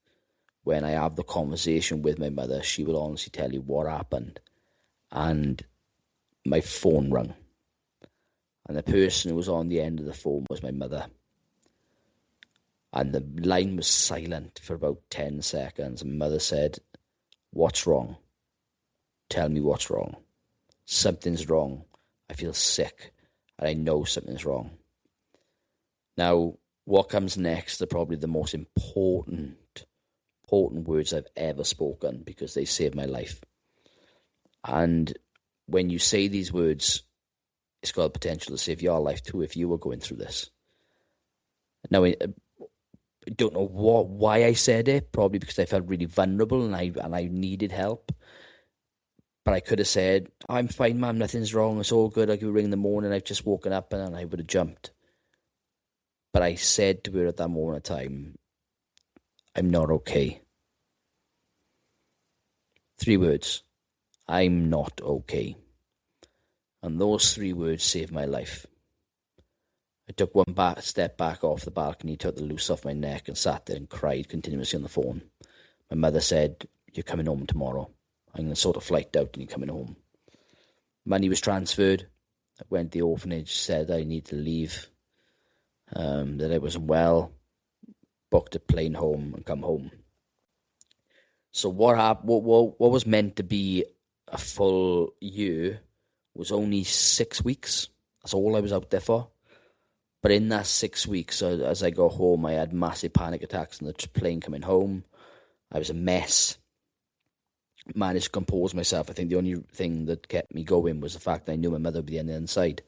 when I have the conversation with my mother, she will honestly tell you what happened. And my phone rang. And the person who was on the end of the phone was my mother. And the line was silent for about 10 seconds. And my mother said, "What's wrong? Tell me what's wrong. Something's wrong. I feel sick. And I know something's wrong." Now, what comes next are probably the most important words I've ever spoken, because they saved my life. And when you say these words, it's got the potential to save your life too if you were going through this. Now, I don't know why I said it, probably because I felt really vulnerable and I needed help. But I could have said, "I'm fine, Mum, nothing's wrong, it's all good, I'll give you a ring in the morning, I've just woken up," and I would have jumped. But I said to her at that moment of time, "I'm not okay." 3 words. I'm not okay. And those 3 words saved my life. I took one step back off the balcony, took the noose off my neck, and sat there and cried continuously on the phone. My mother said, "You're coming home tomorrow. I'm going to sort a flight out and you're coming home." Money was transferred. I went to the orphanage, said I need to leave, that I wasn't well, booked a plane home and come home. So what happened? What was meant to be a full year was only 6 weeks. That's all I was out there for. But in that 6 weeks, as I got home, I had massive panic attacks on the plane coming home. I was a mess. Managed to compose myself. I think the only thing that kept me going was the fact that I knew my mother would be on the inside.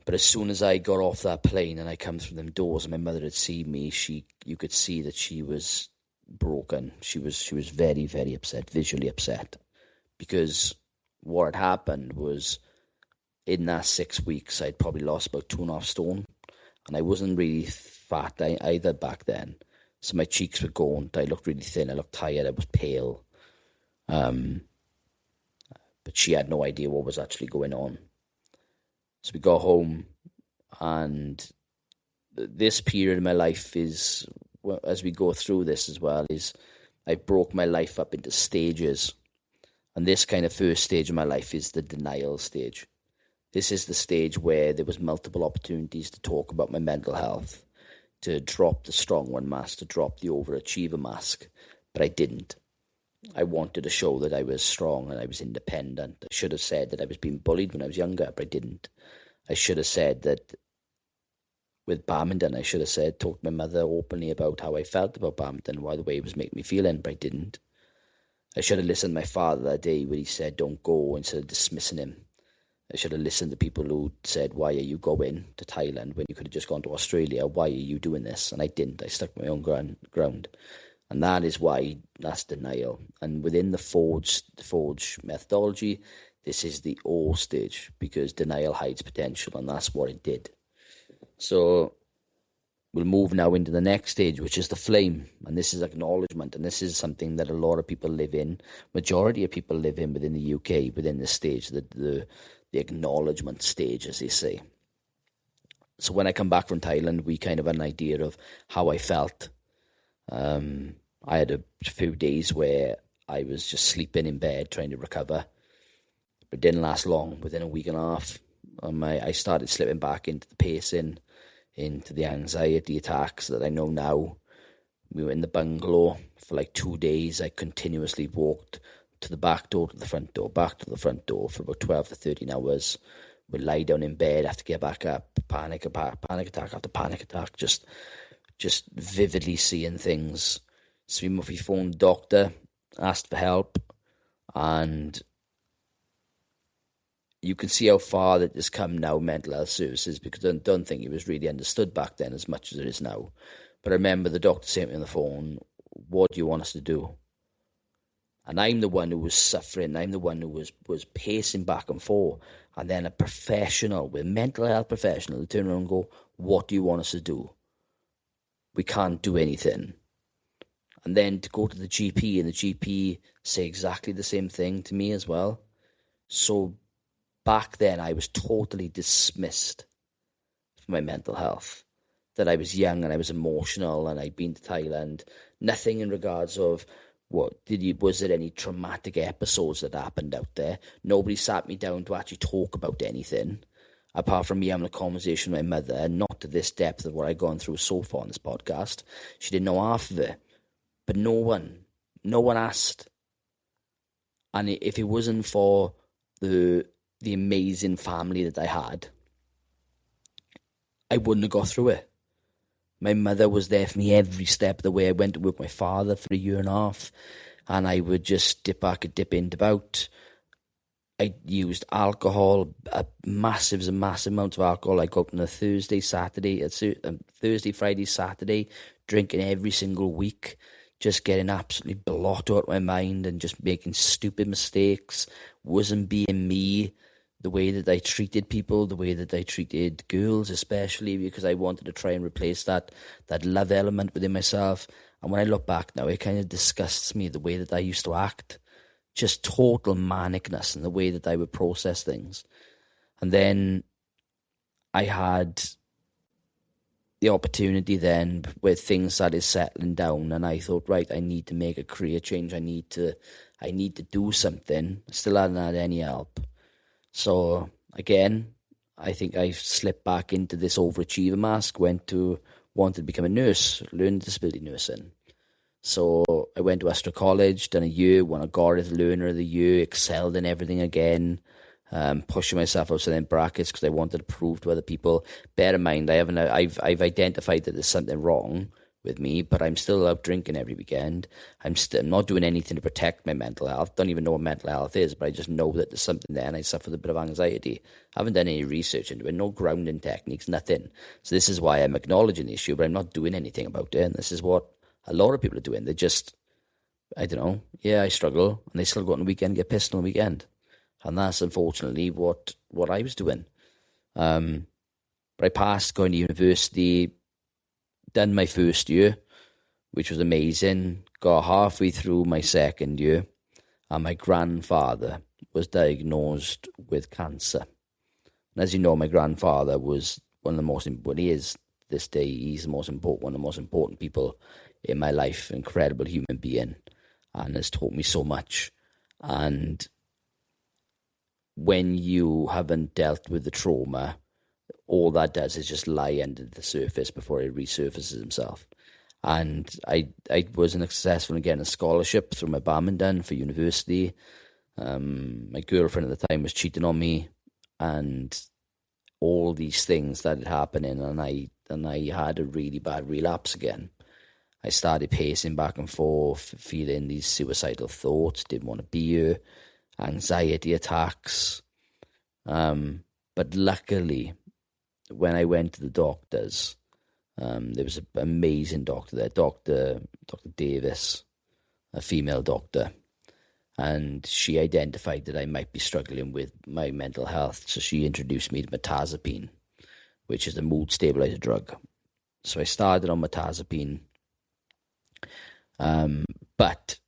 But as soon as I got off that plane and I come through them doors and my mother had seen me, you could see that she was broken. She was very, very upset, visually upset. Because what had happened was, in that 6 weeks, I'd probably lost about 2.5 stone. And I wasn't really fat either back then. So my cheeks were gaunt. I looked really thin. I looked tired. I was pale. But she had no idea what was actually going on. So we got home, and this period of my life is, well, as we go through this as well, is I broke my life up into stages. And this kind of first stage of my life is the denial stage. This is the stage where there was multiple opportunities to talk about my mental health, to drop the strong one mask, to drop the overachiever mask, but I didn't. I wanted to show that I was strong and I was independent. I should have said that I was being bullied when I was younger, but I didn't. I should have said that with badminton, I should have talked to my mother openly about how I felt about badminton, why the way it was making me feel, but I didn't. I should have listened to my father that day when he said don't go, instead of dismissing him. I should have listened to people who said, why are you going to Thailand when you could have just gone to Australia? Why are you doing this? And I didn't. I stuck my own ground. And that is why that's denial. And within the Forge methodology, this is the O stage, because denial hides potential, and that's what it did. So we'll move now into the next stage, which is the flame. And this is acknowledgement. And this is something that a lot of people live in. Majority of people live in within the UK, within this stage, the acknowledgement stage, as they say. So when I come back from Thailand, we kind of had an idea of how I felt. I had a few days where I was just sleeping in bed, trying to recover. But it didn't last long. Within a week and a half, I started slipping back into the pacing, into the anxiety attacks that I know now. We were in the bungalow for like 2 days. I continuously walked to the back door, to the front door, back to the front door for about 12 to 13 hours. We'd lie down in bed, have to get back up, panic attack after panic attack, just vividly seeing things. So we phoned the doctor, asked for help, and you can see how far that has come now, mental health services, because I don't think it was really understood back then as much as it is now. But I remember the doctor saying to me on the phone, what do you want us to do? And I'm the one who was suffering. I'm the one who was pacing back and forth. And then a professional, a mental health professional, will turn around and go, what do you want us to do? We can't do anything. And then to go to the GP, and the GP say exactly the same thing to me as well. So back then I was totally dismissed for my mental health. That I was young and I was emotional and I'd been to Thailand. Nothing in regards of, was there any traumatic episodes that happened out there? Nobody sat me down to actually talk about anything, apart from me having a conversation with my mother, and not to this depth of what I've gone through so far on this podcast. She didn't know half of it. But no one asked. And if it wasn't for the amazing family that I had, I wouldn't have got through it. My mother was there for me every step of the way. I went to work with my father for 1.5 years, and I would just dip back and dip in, dip out. I used alcohol, massive amounts of alcohol. I go out on a Thursday, Friday, Saturday, drinking every single week, just getting absolutely blotto out my mind and just making stupid mistakes. Wasn't being me. The way that I treated people, the way that I treated girls especially, because I wanted to try and replace that love element within myself. And when I look back now, it kind of disgusts me, the way that I used to act. Just total manicness in the way that I would process things. And then I had the opportunity then where things started settling down, and I thought, right, I need to make a career change. I need to do something. Still hadn't had any help. So again, I think I slipped back into this overachiever mask, wanted to become a nurse, learn disability nursing. So I went to Astra College, done a year, won a Gareth Learner of the Year, excelled in everything again, pushing myself outside in brackets because I wanted to prove to other people. Bear in mind, I've identified that there's something wrong with me, but I'm still out drinking every weekend. I'm not doing anything to protect my mental health. Don't even know what mental health is, but I just know that there's something there, and I suffer a bit of anxiety. I haven't done any research into it, no grounding techniques, nothing. So this is why I'm acknowledging the issue, but I'm not doing anything about it. And this is what a lot of people are doing. They just, I don't know, yeah, I struggle, and they still go on the weekend and get pissed on the weekend. And that's unfortunately what I was doing. But I passed going to university, done my first year, which was amazing. Got halfway through my second year, and my grandfather was diagnosed with cancer. And as you know, my grandfather was one of the most important, he is this day, he's the most important, one of the most important people in my life. Incredible human being, and has taught me so much. And when you haven't dealt with the trauma, all that does is just lie under the surface before it resurfaces himself. And I wasn't successful in getting a scholarship through my badminton for university. My girlfriend at the time was cheating on me, and all these things started happening, and I had a really bad relapse again. I started pacing back and forth, feeling these suicidal thoughts, didn't want to be here, anxiety attacks. But luckily, when I went to the doctors, there was an amazing doctor there, Dr. Davis, a female doctor, and she identified that I might be struggling with my mental health. So she introduced me to mirtazapine, which is a mood stabilizer drug. So I started on mirtazapine, but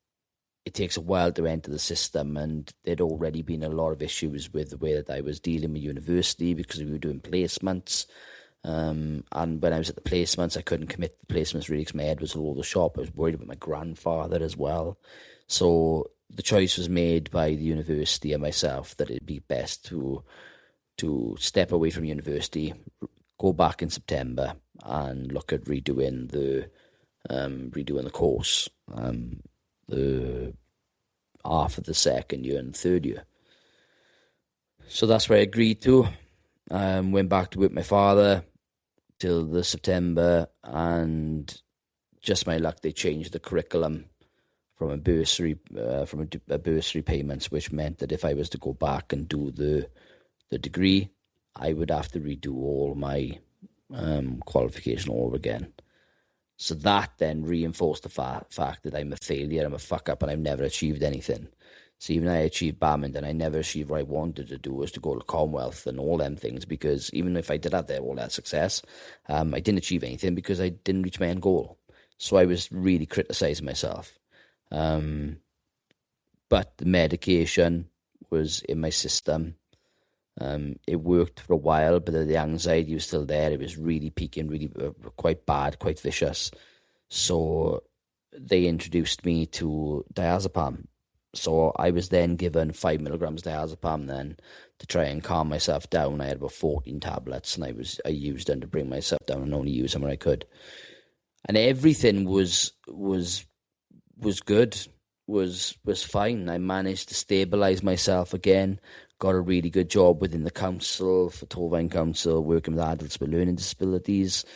it takes a while to enter the system, and there'd already been a lot of issues with the way that I was dealing with university because we were doing placements. And when I was at the placements, I couldn't commit to the placements really because my head was all over the shop. I was worried about my grandfather as well. So the choice was made by the university and myself that it'd be best to step away from university, go back in September, and look at redoing the course, the half of the second year and third year. So that's where I agreed to. Went back to with my father till the September, and just my luck, they changed the curriculum from a bursary payments, which meant that if I was to go back and do the degree, I would have to redo all my qualification all over again. So that then reinforced the fact that I'm a failure, I'm a fuck up, and I've never achieved anything. So even though I achieved badminton, I never achieved what I wanted to do, was to go to Commonwealth and all them things, because even if I did have all that success, I didn't achieve anything because I didn't reach my end goal. So I was really criticising myself. But the medication was in my system. It worked for a while, but the anxiety was still there. It was really peaking, really quite bad, quite vicious. So they introduced me to diazepam. So I was then given 5 milligrams diazepam then to try and calm myself down. I had about 14 tablets, and I used them to bring myself down and only use them when I could. And everything was good, was fine. I managed to stabilise myself again. Got a really good job within the council, for Torvine Council, working with adults with learning disabilities.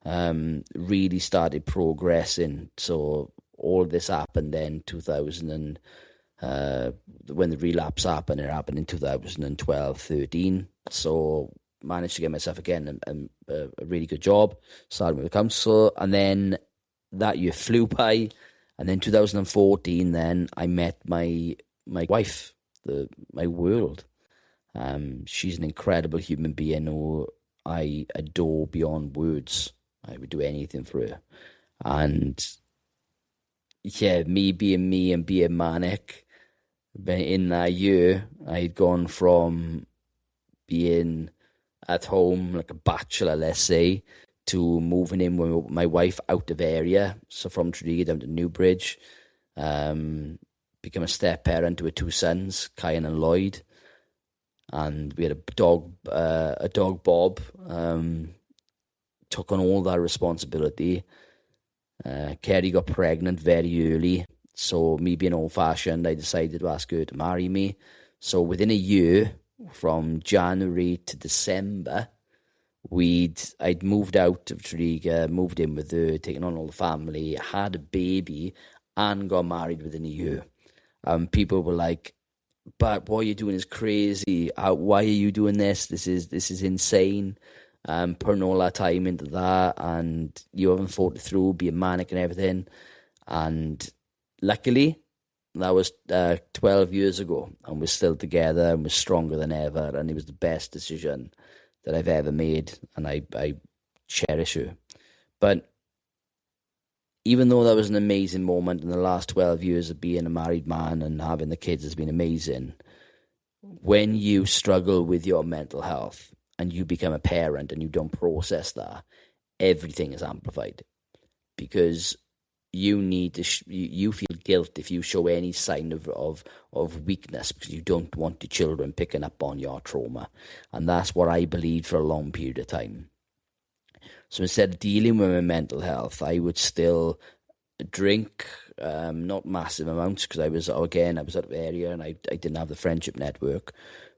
Really started progressing. So all of this happened then 2000 when the relapse happened. It happened in 2012-13. So managed to get myself again a really good job. Started with the council, and then that year flew by. And then 2014, then I met my wife, my world. She's an incredible human being who I adore beyond words. I would do anything for her. And yeah, me being me and being manic, in that year, I'd gone from being at home like a bachelor, let's say, to moving in with my wife out of area. So from Tredegar down to Newbridge, become a step parent to her 2 sons, Kyan and Lloyd. And we had a dog Bob. Took on all that responsibility. Kerry got pregnant very early. So me being old-fashioned, I decided to ask her to marry me. So within a year, from January to December, I'd moved out of Tredegar, moved in with her, taken on all the family, had a baby, and got married within a year. People were like, "But what you're doing is crazy. Why are you doing this? This is insane. Putting all that time into that, and you haven't thought it through, being manic and everything." And luckily, that was 12 years ago, and we're still together, and we're stronger than ever, and it was the best decision that I've ever made, and I cherish her. But even though that was an amazing moment, in the last 12 years of being a married man and having the kids has been amazing, when you struggle with your mental health and you become a parent and you don't process that, everything is amplified, because you need to you feel guilt if you show any sign of weakness, because you don't want the children picking up on your trauma. And that's what I believed for a long period of time. So instead of dealing with my mental health, I would still drink, not massive amounts, because I was out of area and I didn't have the friendship network.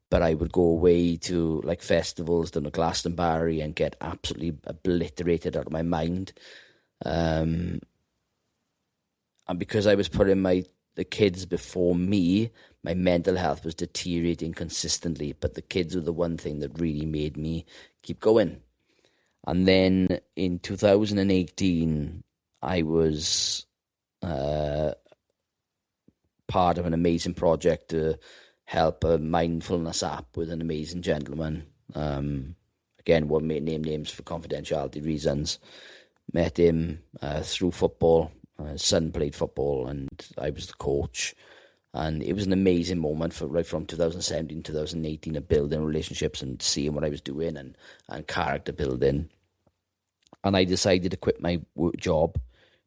But I would go away to like festivals down at Glastonbury and get absolutely obliterated out of my mind. And because I was putting the kids before me, my mental health was deteriorating consistently. But the kids were the one thing that really made me keep going. And then in 2018, I was part of an amazing project to help a mindfulness app with an amazing gentleman. Again, won't name names for confidentiality reasons. Met him through football. His son played football, and I was the coach. And it was an amazing moment right from 2017 to 2018 of building relationships and seeing what I was doing and character building. And I decided to quit my job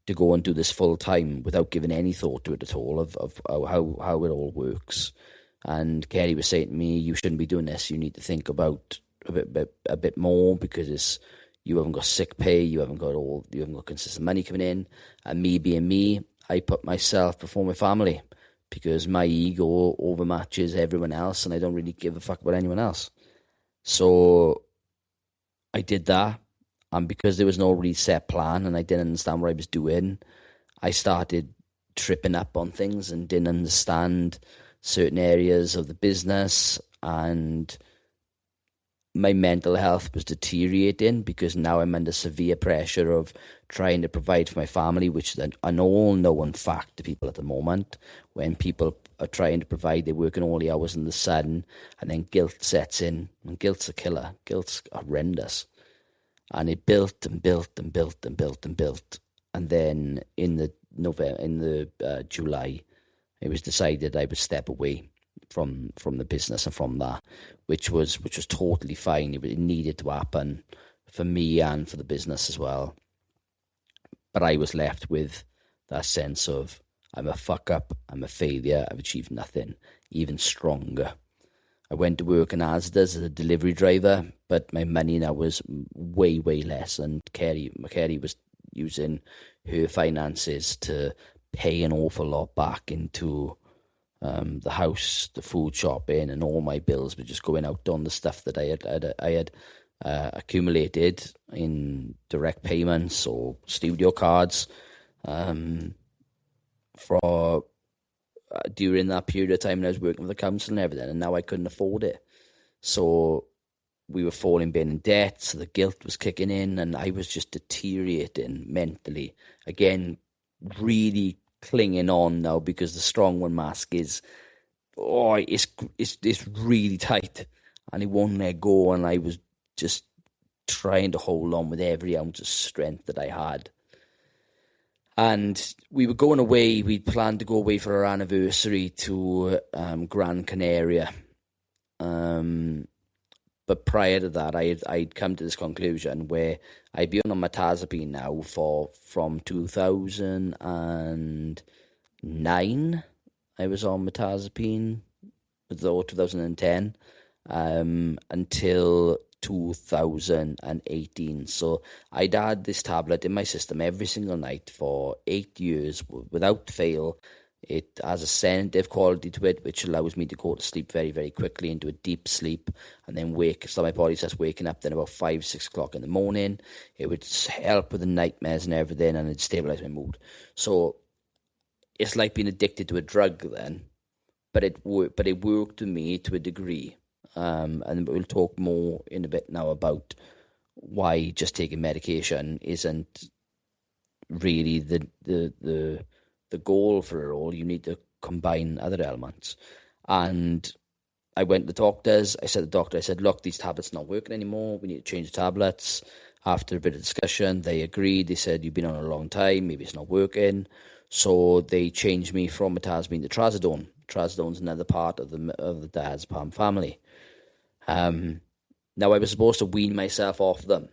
to go and do this full time without giving any thought to it at all of how it all works. And Kerry was saying to me, "You shouldn't be doing this. You need to think about a bit more, because you haven't got sick pay, you haven't got consistent money coming in." And me being me, I put myself before my family because my ego overmatches everyone else, and I don't really give a fuck about anyone else. So I did that. And because there was no really set plan and I didn't understand what I was doing, I started tripping up on things and didn't understand certain areas of the business, and my mental health was deteriorating because now I'm under severe pressure of trying to provide for my family, which is an all-known fact to people at the moment. When people are trying to provide, they're working all the hours in the sun, and then guilt sets in, and guilt's a killer. Guilt's horrendous. And it built and built and built and built and built. And then in the July, it was decided I would step away from the business and from that, which was totally fine. It needed to happen for me and for the business as well. But I was left with that sense of, I'm a fuck up, I'm a failure, I've achieved nothing, even stronger. I went to work in Asda as a delivery driver, but my money now was way, way less. And Kerry was using her finances to pay an awful lot back into the house, the food shopping, and all my bills were just going out on the stuff that I had accumulated in direct payments or studio cards for during that period of time when I was working with the council and everything, and now I couldn't afford it. So we were falling in debt, so the guilt was kicking in, and I was just deteriorating mentally. Again, really clinging on now because the strong one mask is, it's really tight, and it won't let go, and I was just trying to hold on with every ounce of strength that I had. And we were going away. We'd planned to go away for our anniversary to Gran Canaria. But prior to that, I'd come to this conclusion where I'd been on metazapine now from 2009. I was on metazapine, or 2010, until 2018. So I'd had this tablet in my system every single night for 8 years without fail. It has a sedative quality to it, which allows me to go to sleep very, very quickly into a deep sleep, and then so my body starts waking up then about 5-6 o'clock in the morning. It would help with the nightmares and everything, and it'd stabilize my mood. So it's like being addicted to a drug then, but it worked with me to a degree. And we'll talk more in a bit now about why just taking medication isn't really the goal for it all. You need to combine other elements. And I went to the doctors. I said to the doctor, look, these tablets are not working anymore. We need to change the tablets. After a bit of discussion, they agreed. They said, you've been on a long time. Maybe it's not working. So they changed me from metazapine to trazodone. Trazodone's another part of the diazepam family. Now I was supposed to wean myself off them.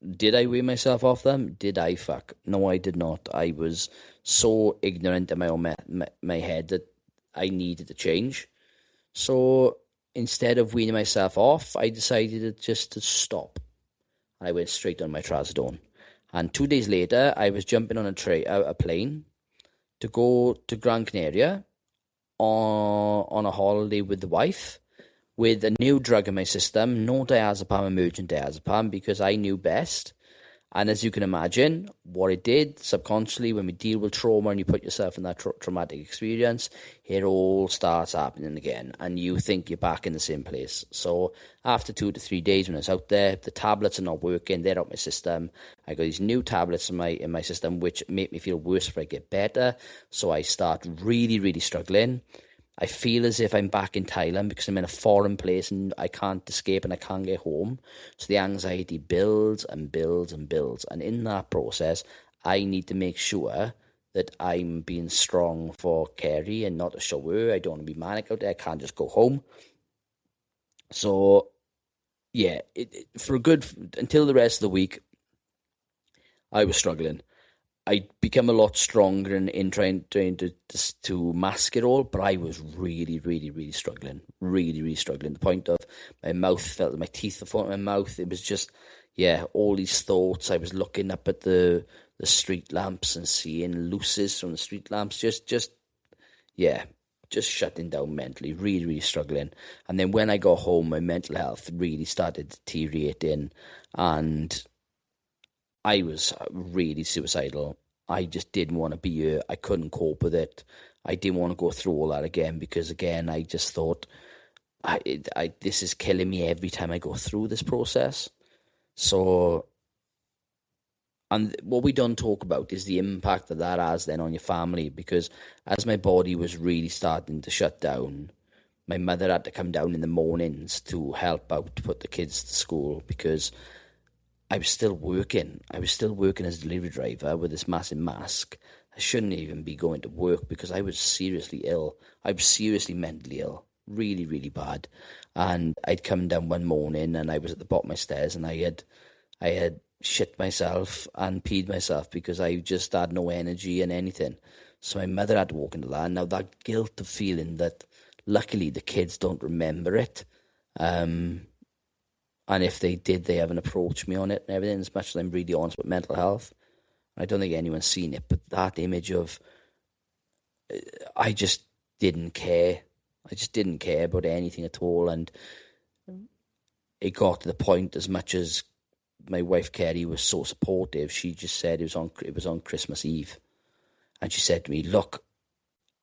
Did I wean myself off them? Did I fuck? No, I did not. I was so ignorant in my own my head that I needed to change. So instead of weaning myself off, I decided just to stop. I went straight on my trazodone. And 2 days later, I was jumping on a plane to go to Gran Canaria on a holiday with the wife, with a new drug in my system, no diazepam, emergent diazepam, because I knew best. And as you can imagine, what it did subconsciously, when we deal with trauma and you put yourself in that traumatic experience, it all starts happening again. And you think you're back in the same place. So after 2 to 3 days when I was out there, the tablets are not working. They're out my system. I got these new tablets in my system, which make me feel worse if I get better. So I start really, really struggling. I feel as if I'm back in Thailand because I'm in a foreign place and I can't escape and I can't get home. So the anxiety builds and builds and builds. And in that process, I need to make sure that I'm being strong for Kerry and not to show her. I don't want to be manic out there. I can't just go home. So, yeah, until the rest of the week, I was struggling. I become a lot stronger in trying to mask it all, but I was really, really, really struggling. Really, really struggling. The point of my mouth felt like my teeth were falling out of my mouth. It was just, all these thoughts. I was looking up at the street lamps and seeing luces from the street lamps. Just shutting down mentally. Really, really struggling. And then when I got home, my mental health really started deteriorating, and I was really suicidal. I just didn't want to be here. I couldn't cope with it. I didn't want to go through all that again because, again, I just thought, this is killing me every time I go through this process. So, and what we don't talk about is the impact that has then on your family, because as my body was really starting to shut down, my mother had to come down in the mornings to help out to put the kids to school because I was still working. I was still working as a delivery driver with this massive mask. I shouldn't even be going to work because I was seriously ill. I was seriously mentally ill. Really, really bad. And I'd come down one morning and I was at the bottom of my stairs and I had shit myself and peed myself because I just had no energy and anything. So my mother had to walk into that. Now that guilt of feeling that luckily the kids don't remember it. And if they did, they haven't approached me on it and everything, as much as I'm really honest with mental health. I don't think anyone's seen it, but that image of, I just didn't care. I just didn't care about anything at all. And it got to the point, as much as my wife Kerry was so supportive, she just said it was on Christmas Eve. And she said to me, look,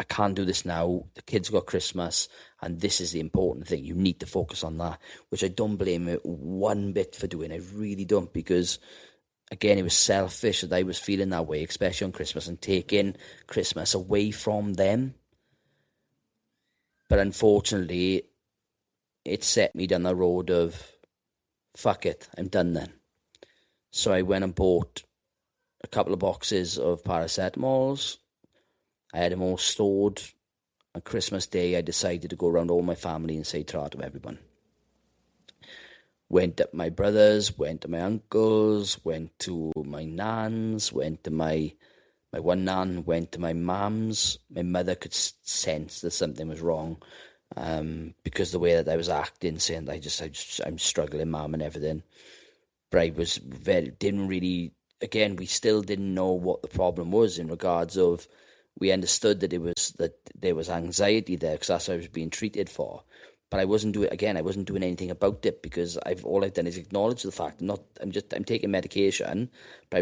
I can't do this now. The kids got Christmas, and this is the important thing. You need to focus on that, which I don't blame her one bit for doing. I really don't, because, again, it was selfish that I was feeling that way, especially on Christmas, and taking Christmas away from them. But unfortunately, it set me down the road of, fuck it, I'm done then. So I went and bought a couple of boxes of paracetamols. I had them all stored. On Christmas Day, I decided to go around all my family and say ta to everyone. Went to my brothers, went to my uncles, went to my nans, went to my one nan, went to my mum's. My mother could sense that something was wrong because the way that I was acting, saying I'm struggling, mum, and everything. But I was didn't really, again, we still didn't know what the problem was in regards of, we understood that there was anxiety there because that's what I was being treated for. But I wasn't doing anything about it because all I've done is acknowledge the fact I'm taking medication, but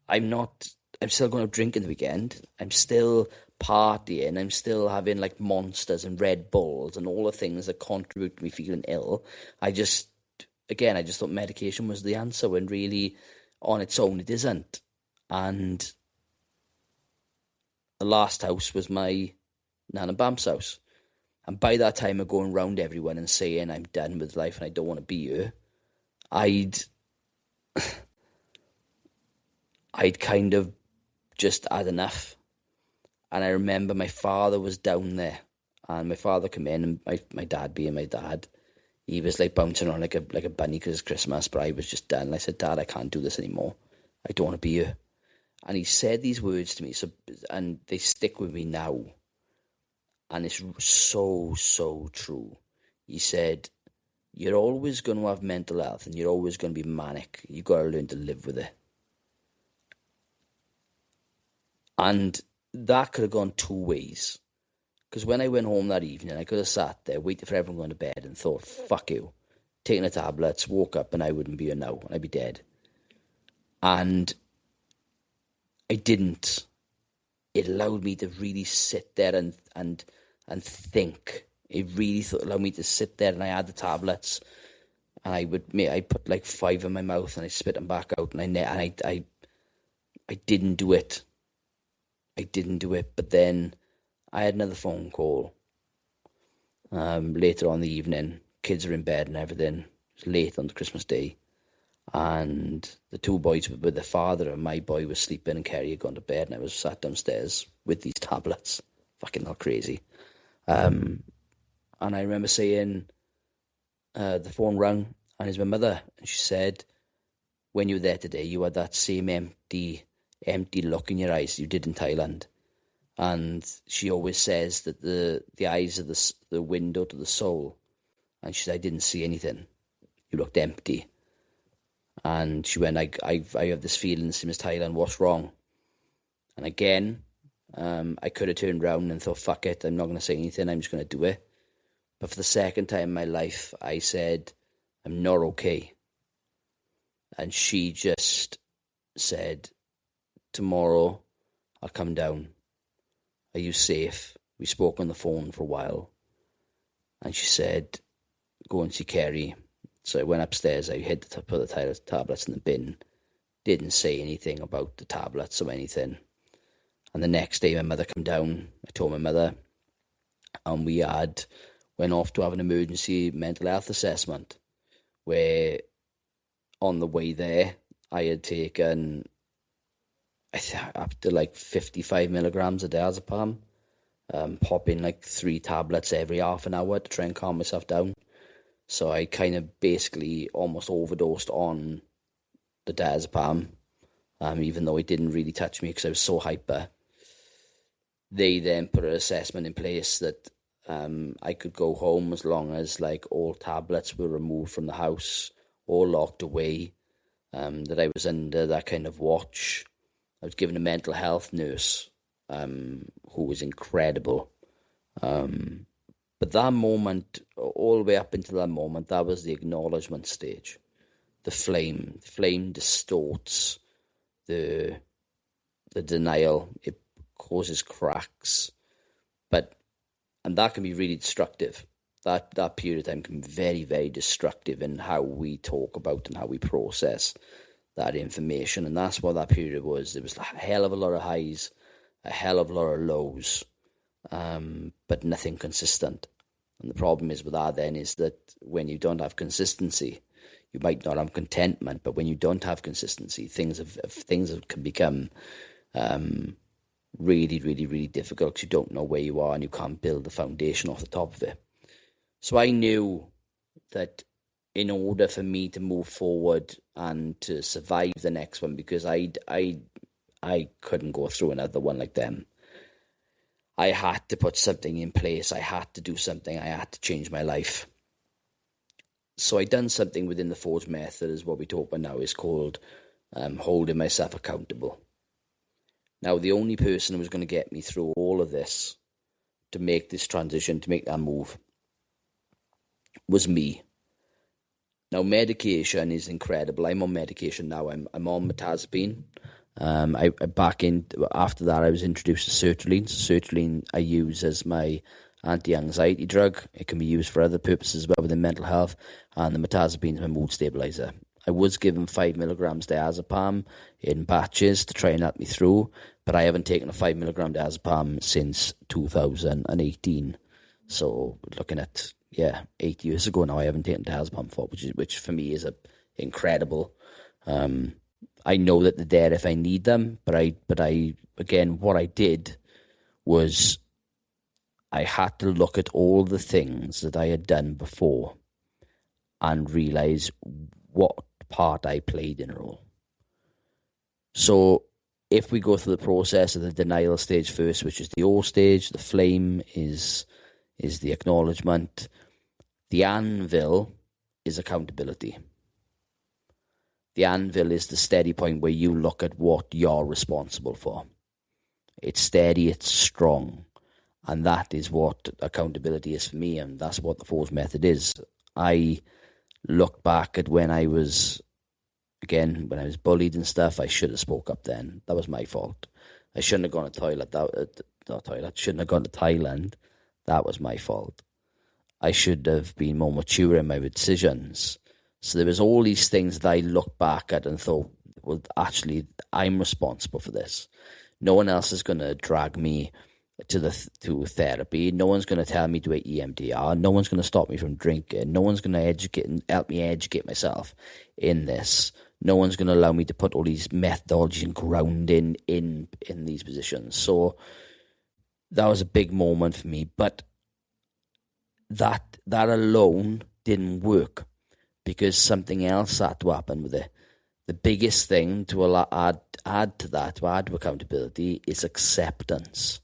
I'm still going to drink in the weekend. I'm still partying. I'm still having like Monsters and Red Bulls and all the things that contribute to me feeling ill. I just thought medication was the answer when really on its own it isn't. And the last house was my nan and Bam's house. And by that time of going round everyone and saying I'm done with life and I don't want to be here, I'd kind of just had enough. And I remember my father was down there, and my father came in, and my dad being my dad, he was like bouncing around like a bunny because it's Christmas, but I was just done. And I said, Dad, I can't do this anymore. I don't want to be here. And he said these words to me, and they stick with me now. And it's so, so true. He said, you're always going to have mental health and you're always going to be manic. You've got to learn to live with it. And that could have gone two ways. Because when I went home that evening, I could have sat there, waited for everyone to go to bed and thought, fuck you. Taking the tablets, woke up and I wouldn't be here now and I'd be dead. And I didn't. It allowed me to really sit there and think. It really allowed me to sit there, and I had the tablets, and I put like 5 in my mouth, and I spit them back out, and I didn't do it. I didn't do it, but then I had another phone call later on in the evening. Kids are in bed and everything. It's late on the Christmas Day, and the 2 boys were with their father, and my boy was sleeping, and Kerry had gone to bed, and I was sat downstairs with these tablets. Fucking hell crazy. And I remember saying, the phone rang, and it's my mother, and she said, when you were there today, you had that same empty look in your eyes you did in Thailand. And she always says that the eyes are the window to the soul. And she said, I didn't see anything. You looked empty. And she went, I have this feeling, same as Thailand, what's wrong? And again, I could have turned around and thought, fuck it, I'm not going to say anything, I'm just going to do it. But for the second time in my life, I said, I'm not okay. And she just said, tomorrow I'll come down. Are you safe? We spoke on the phone for a while. And she said, go and see Kerry. So I went upstairs, I hid put the tablets in the bin. Didn't say anything about the tablets or anything. And the next day my mother came down. I told my mother. And we went off to have an emergency mental health assessment, where on the way there I had taken up to like 55 milligrams of diazepam, popping like 3 tablets every half an hour to try and calm myself down. So I kind of basically almost overdosed on the diazepam, even though it didn't really touch me because I was so hyper. They then put an assessment in place that I could go home as long as like all tablets were removed from the house or locked away, that I was under that kind of watch. I was given a mental health nurse who was incredible. But that moment, all the way up until that moment, that was the acknowledgement stage. The flame distorts the denial. It causes cracks, and that can be really destructive. That period of time can be very, very destructive in how we talk about and how we process that information. And that's what that period was. There was a hell of a lot of highs, a hell of a lot of lows, but nothing consistent. And the problem is with that then is that when you don't have consistency, you might not have contentment, but when you don't have consistency, things can become really, really, really difficult because you don't know where you are and you can't build the foundation off the top of it. So I knew that in order for me to move forward and to survive the next one, because I couldn't go through another one like them, I had to put something in place. I had to do something. I had to change my life. So I done something within the Forge method, is what we talk about now, is called holding myself accountable. Now, the only person who was going to get me through all of this, to make this transition, to make that move, was me. Now, medication is incredible. I'm on medication now. I'm on metazapine. After that, I was introduced to sertraline. So sertraline I use as my anti-anxiety drug. It can be used for other purposes as well within mental health. And the metazapine is my mood stabilizer. I was given 5 milligrams diazepam in batches to try and help me through, but I haven't taken a 5 milligram diazepam since 2018. So looking at 8 years ago now, I haven't taken diazepam for, which for me is incredible. I know that they're there if I need them, but I again, what I did was I had to look at all the things that I had done before and realize what part I played in a role. So if we go through the process of the denial stage first, which is the O stage, the flame is the acknowledgement. The anvil is accountability. The anvil is the steady point where you look at what you're responsible for. It's steady, it's strong. And that is what accountability is for me, and that's what the Forge method is. I look back at when I was again, when I was bullied and stuff, I should have spoke up then. That was my fault. I shouldn't have gone to shouldn't have gone to Thailand. That was my fault. I should have been more mature in my decisions. So there was all these things that I look back at and thought, well, actually, I'm responsible for this. No one else is going to drag me to therapy. No one's going to tell me to EMDR. No one's going to stop me from drinking. No one's going to help me educate myself in this. No one's going to allow me to put all these methodologies and grounding in these positions. So that was a big moment for me. But that alone didn't work, because something else had to happen with it. The biggest thing to add to that, to add to accountability, is acceptance.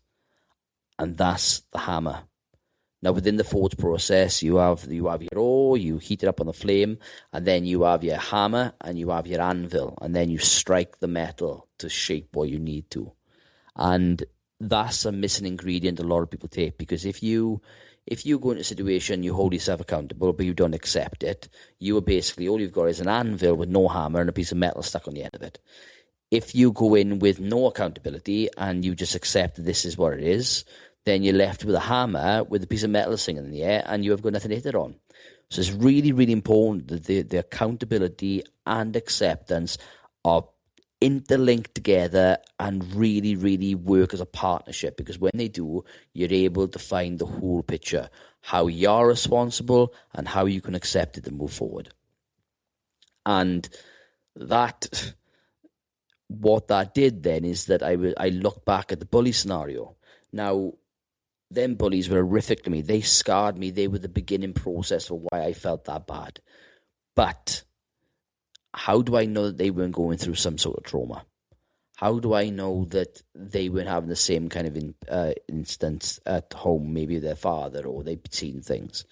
And that's the hammer. Now, within the forge process, you have your ore, you heat it up on the flame, and then you have your hammer and you have your anvil, and then you strike the metal to shape what you need to. And that's a missing ingredient a lot of people take, because if you go into a situation, you hold yourself accountable, but you don't accept it, you are basically, all you've got is an anvil with no hammer and a piece of metal stuck on the end of it. If you go in with no accountability and you just accept that this is what it is, then you're left with a hammer with a piece of metal singing in the air, and you have got nothing to hit it on. So it's really, really important that the accountability and acceptance are interlinked together and really, really work as a partnership, because when they do, you're able to find the whole picture, how you're responsible and how you can accept it and move forward. And what that did then is that I look back at the bully scenario. Now, them bullies were horrific to me. They scarred me. They were the beginning process for why I felt that bad. But how do I know that they weren't going through some sort of trauma? How do I know that they weren't having the same kind of instance at home, maybe their father, or they've seen things?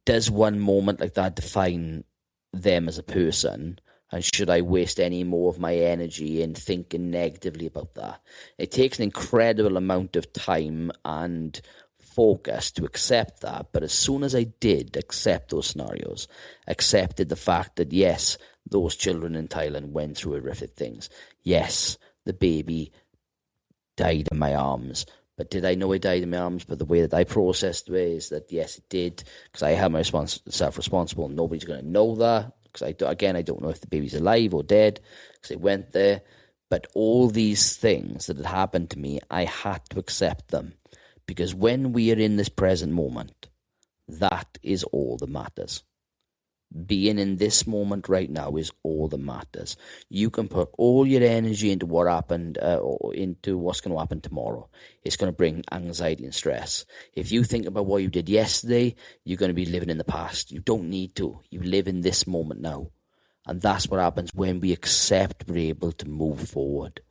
Does one moment like that define them as a person? And should I waste any more of my energy in thinking negatively about that? It takes an incredible amount of time and focus to accept that. But as soon as I did accept those scenarios, accepted the fact that, yes, those children in Thailand went through horrific things. Yes, the baby died in my arms. But did I know it died in my arms? But the way that I processed it is that, yes, it did, because I held myself responsible. Nobody's going to know that. Because I don't know if the baby's alive or dead, because it went there. But all these things that had happened to me, I had to accept them. Because when we are in this present moment, that is all that matters. Being in this moment right now is all that matters. You can put all your energy into what happened, or into what's going to happen tomorrow. It's going to bring anxiety and stress. If you think about what you did yesterday, you're going to be living in the past. You don't need to. You live in this moment now. And that's what happens when we accept we're able to move forward.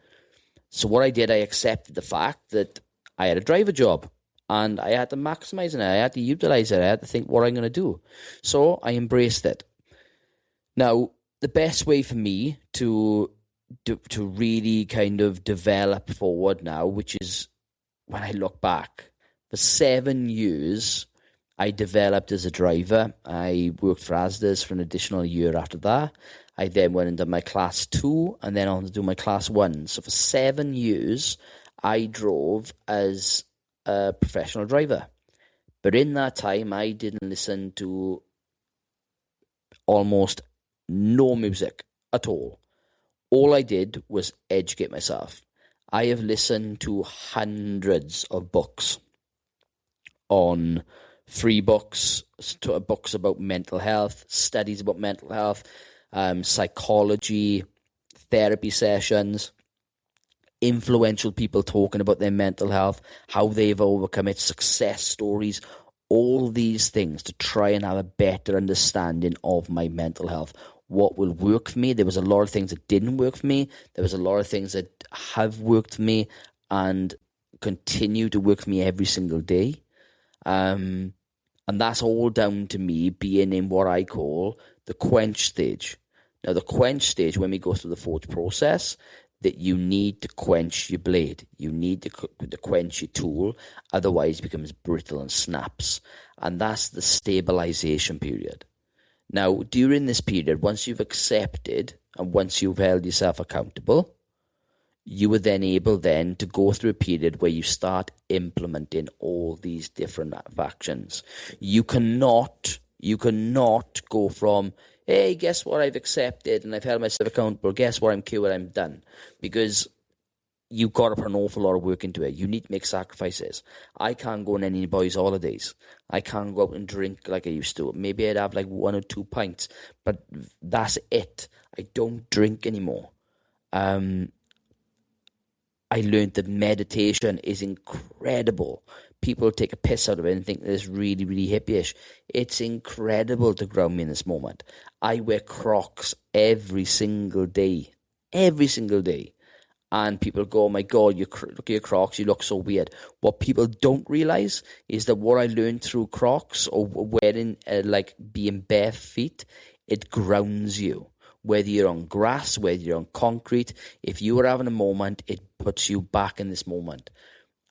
So what I did, I accepted the fact that I had a driver job. And I had to maximize it. I had to utilize it. I had to think what I'm going to do. So I embraced it. Now, the best way for me to really kind of develop forward now, which is when I look back, for 7 years, I developed as a driver. I worked for Asda's for an additional year after that. I then went into my class 2 and then on to do my class 1. So for 7 years, I drove as a professional driver. But in that time, I didn't listen to almost no music at all. All I did was educate myself. I have listened to hundreds of books, on free books, books about mental health, studies about mental health, psychology, therapy sessions, influential people talking about their mental health, how they've overcome it, success stories, all these things to try and have a better understanding of my mental health. What will work for me? There was a lot of things that didn't work for me. There was a lot of things that have worked for me and continue to work for me every single day. And that's all down to me being in what I call the quench stage. Now, the quench stage, when we go through the forge process, that you need to quench your blade. You need to quench your tool, otherwise it becomes brittle and snaps. And that's the stabilization period. Now, during this period, once you've accepted and once you've held yourself accountable, you were then able then to go through a period where you start implementing all these different actions. You cannot go from, hey, guess what, I've accepted and I've held myself accountable, guess what, I'm cured, I'm done. Because you got to put an awful lot of work into it. You need to make sacrifices. I can't go on any boys' holidays. I can't go out and drink like I used to. Maybe I'd have like 1 or 2 pints, but that's it. I don't drink anymore. I learned that meditation is incredible. People take a piss out of it and think that it's really, really hippie-ish. It's incredible to ground me in this moment. I wear Crocs every single day. Every single day. And people go, oh my God, look at your Crocs, you look so weird. What people don't realize is that what I learned through Crocs or wearing, being bare feet, it grounds you. Whether you're on grass, whether you're on concrete, if you are having a moment, it puts you back in this moment.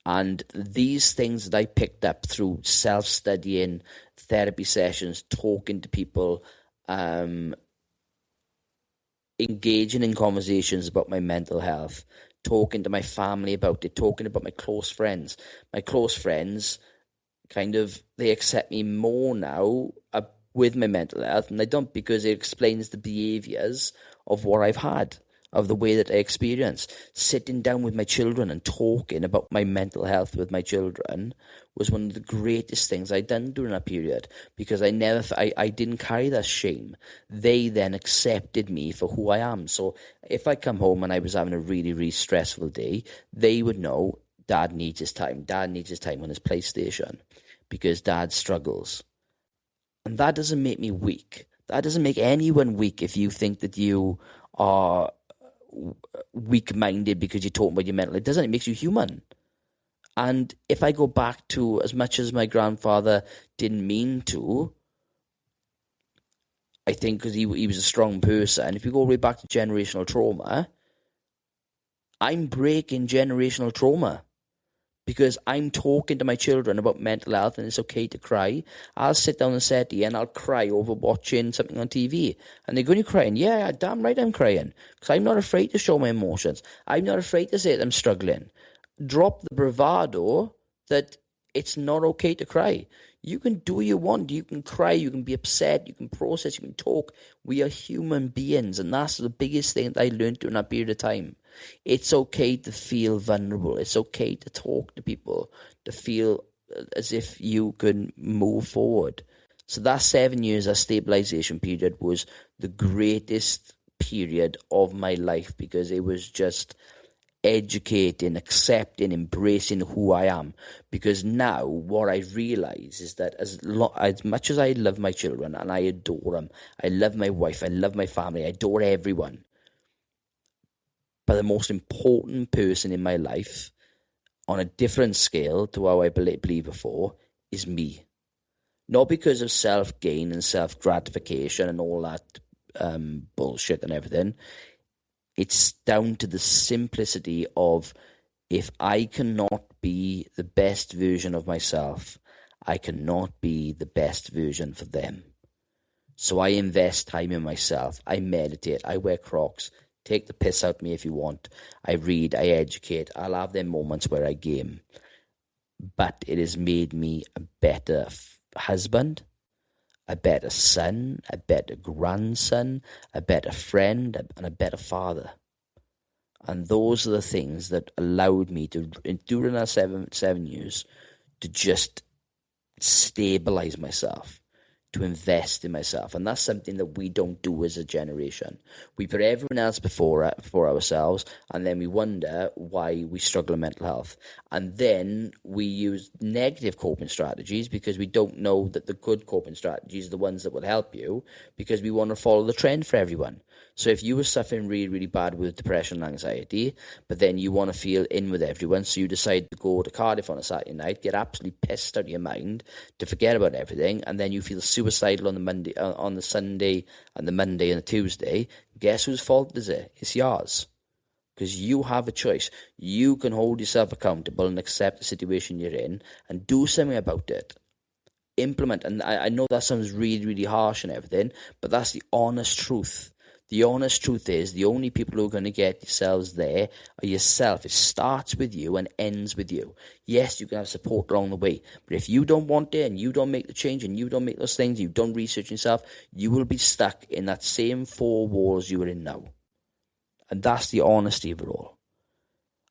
And these things that I picked up through self-studying, therapy sessions, talking to people, engaging in conversations about my mental health, talking to my family about it, talking about my close friends. My close friends they accept me more now with my mental health, and they don't, because it explains the behaviours of what I've had, of the way that I experience. Sitting down with my children and talking about my mental health with my children was one of the greatest things I'd done during that period, because I didn't carry that shame. They then accepted me for who I am. So if I come home and I was having a really, really stressful day, they would know Dad needs his time. Dad needs his time on his PlayStation because Dad struggles. And that doesn't make me weak. That doesn't make anyone weak if you think that you are weak-minded because you're talking about your mental. It doesn't. It makes you human. And if I go back to, as much as my grandfather didn't mean to, I think because he was a strong person, if you go all the way back to generational trauma, I'm breaking generational trauma. Because I'm talking to my children about mental health and it's okay to cry. I'll sit down and settee and I'll cry over watching something on TV. And they're going, you're crying? Yeah, damn right I'm crying. Because I'm not afraid to show my emotions. I'm not afraid to say that I'm struggling. Drop the bravado that it's not okay to cry. You can do what you want. You can cry. You can be upset. You can process. You can talk. We are human beings. And that's the biggest thing that I learned during that period of time. It's okay to feel vulnerable. It's okay to talk to people, to feel as if you can move forward. So that 7 years, that stabilization period, was the greatest period of my life, because it was just educating, accepting, embracing who I am. Because now what I realize is that as much as I love my children and I adore them, I love my wife, I love my family, I adore everyone, but the most important person in my life, on a different scale to how I believed before, is me. Not because of self-gain and self-gratification and all that bullshit and everything. It's down to the simplicity of, if I cannot be the best version of myself, I cannot be the best version for them. So I invest time in myself. I meditate. I wear Crocs. Take the piss out of me if you want. I read. I educate. I'll have them moments where I game. But it has made me a better husband, a better son, a better grandson, a better friend, and a better father. And those are the things that allowed me to, during that seven years, to just stabilize myself, to invest in myself. And that's something that we don't do as a generation. We put everyone else before ourselves, and then we wonder why we struggle with mental health. And then we use negative coping strategies because we don't know that the good coping strategies are the ones that will help you, because we want to follow the trend for everyone. So if you were suffering really, really bad with depression and anxiety, but then you want to feel in with everyone, so you decide to go to Cardiff on a Saturday night, get absolutely pissed out of your mind to forget about everything, and then you feel suicidal on the Sunday and the Monday and the Tuesday, guess whose fault is it? It's yours. Because you have a choice. You can hold yourself accountable and accept the situation you're in and do something about it. implement. And I know that sounds really, really harsh and everything, but that's the honest truth. The honest truth is the only people who are going to get yourselves there are yourself. It starts with you and ends with you. Yes, you can have support along the way, but if you don't want it and you don't make the change and you don't make those things, you don't research yourself, you will be stuck in that same four walls you are in now. And that's the honesty of it all.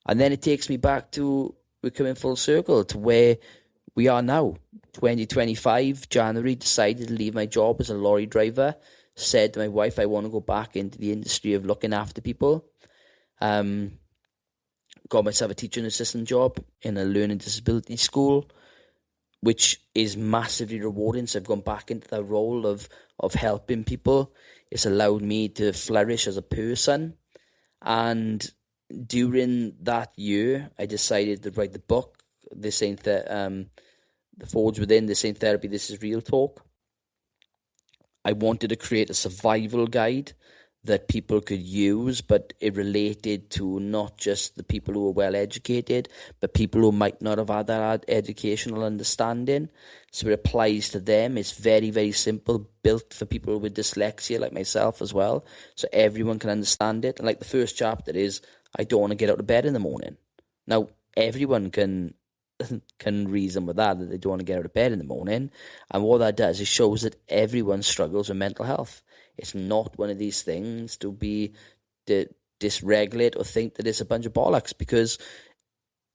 And then it takes me back to, we're coming full circle to where we are now. 2025, January, decided to leave my job as a lorry driver. Said to my wife, I want to go back into the industry of looking after people. Got myself a teaching assistant job in a learning disability school, which is massively rewarding. So I've gone back into that role of helping people. It's allowed me to flourish as a person. And during that year, I decided to write the book, This Ain't The Forge Within, This Ain't Therapy, This Is Real Talk. I wanted to create a survival guide that people could use, but it related to not just the people who are well educated, but people who might not have had that educational understanding. So it applies to them. It's very, very simple, built for people with dyslexia like myself as well, so everyone can understand it. And like the first chapter is, I don't want to get out of bed in the morning. Now, everyone can reason with that they don't want to get out of bed in the morning. And what that does is shows that everyone struggles with mental health. It's not one of these things to be dysregulate or think that it's a bunch of bollocks, because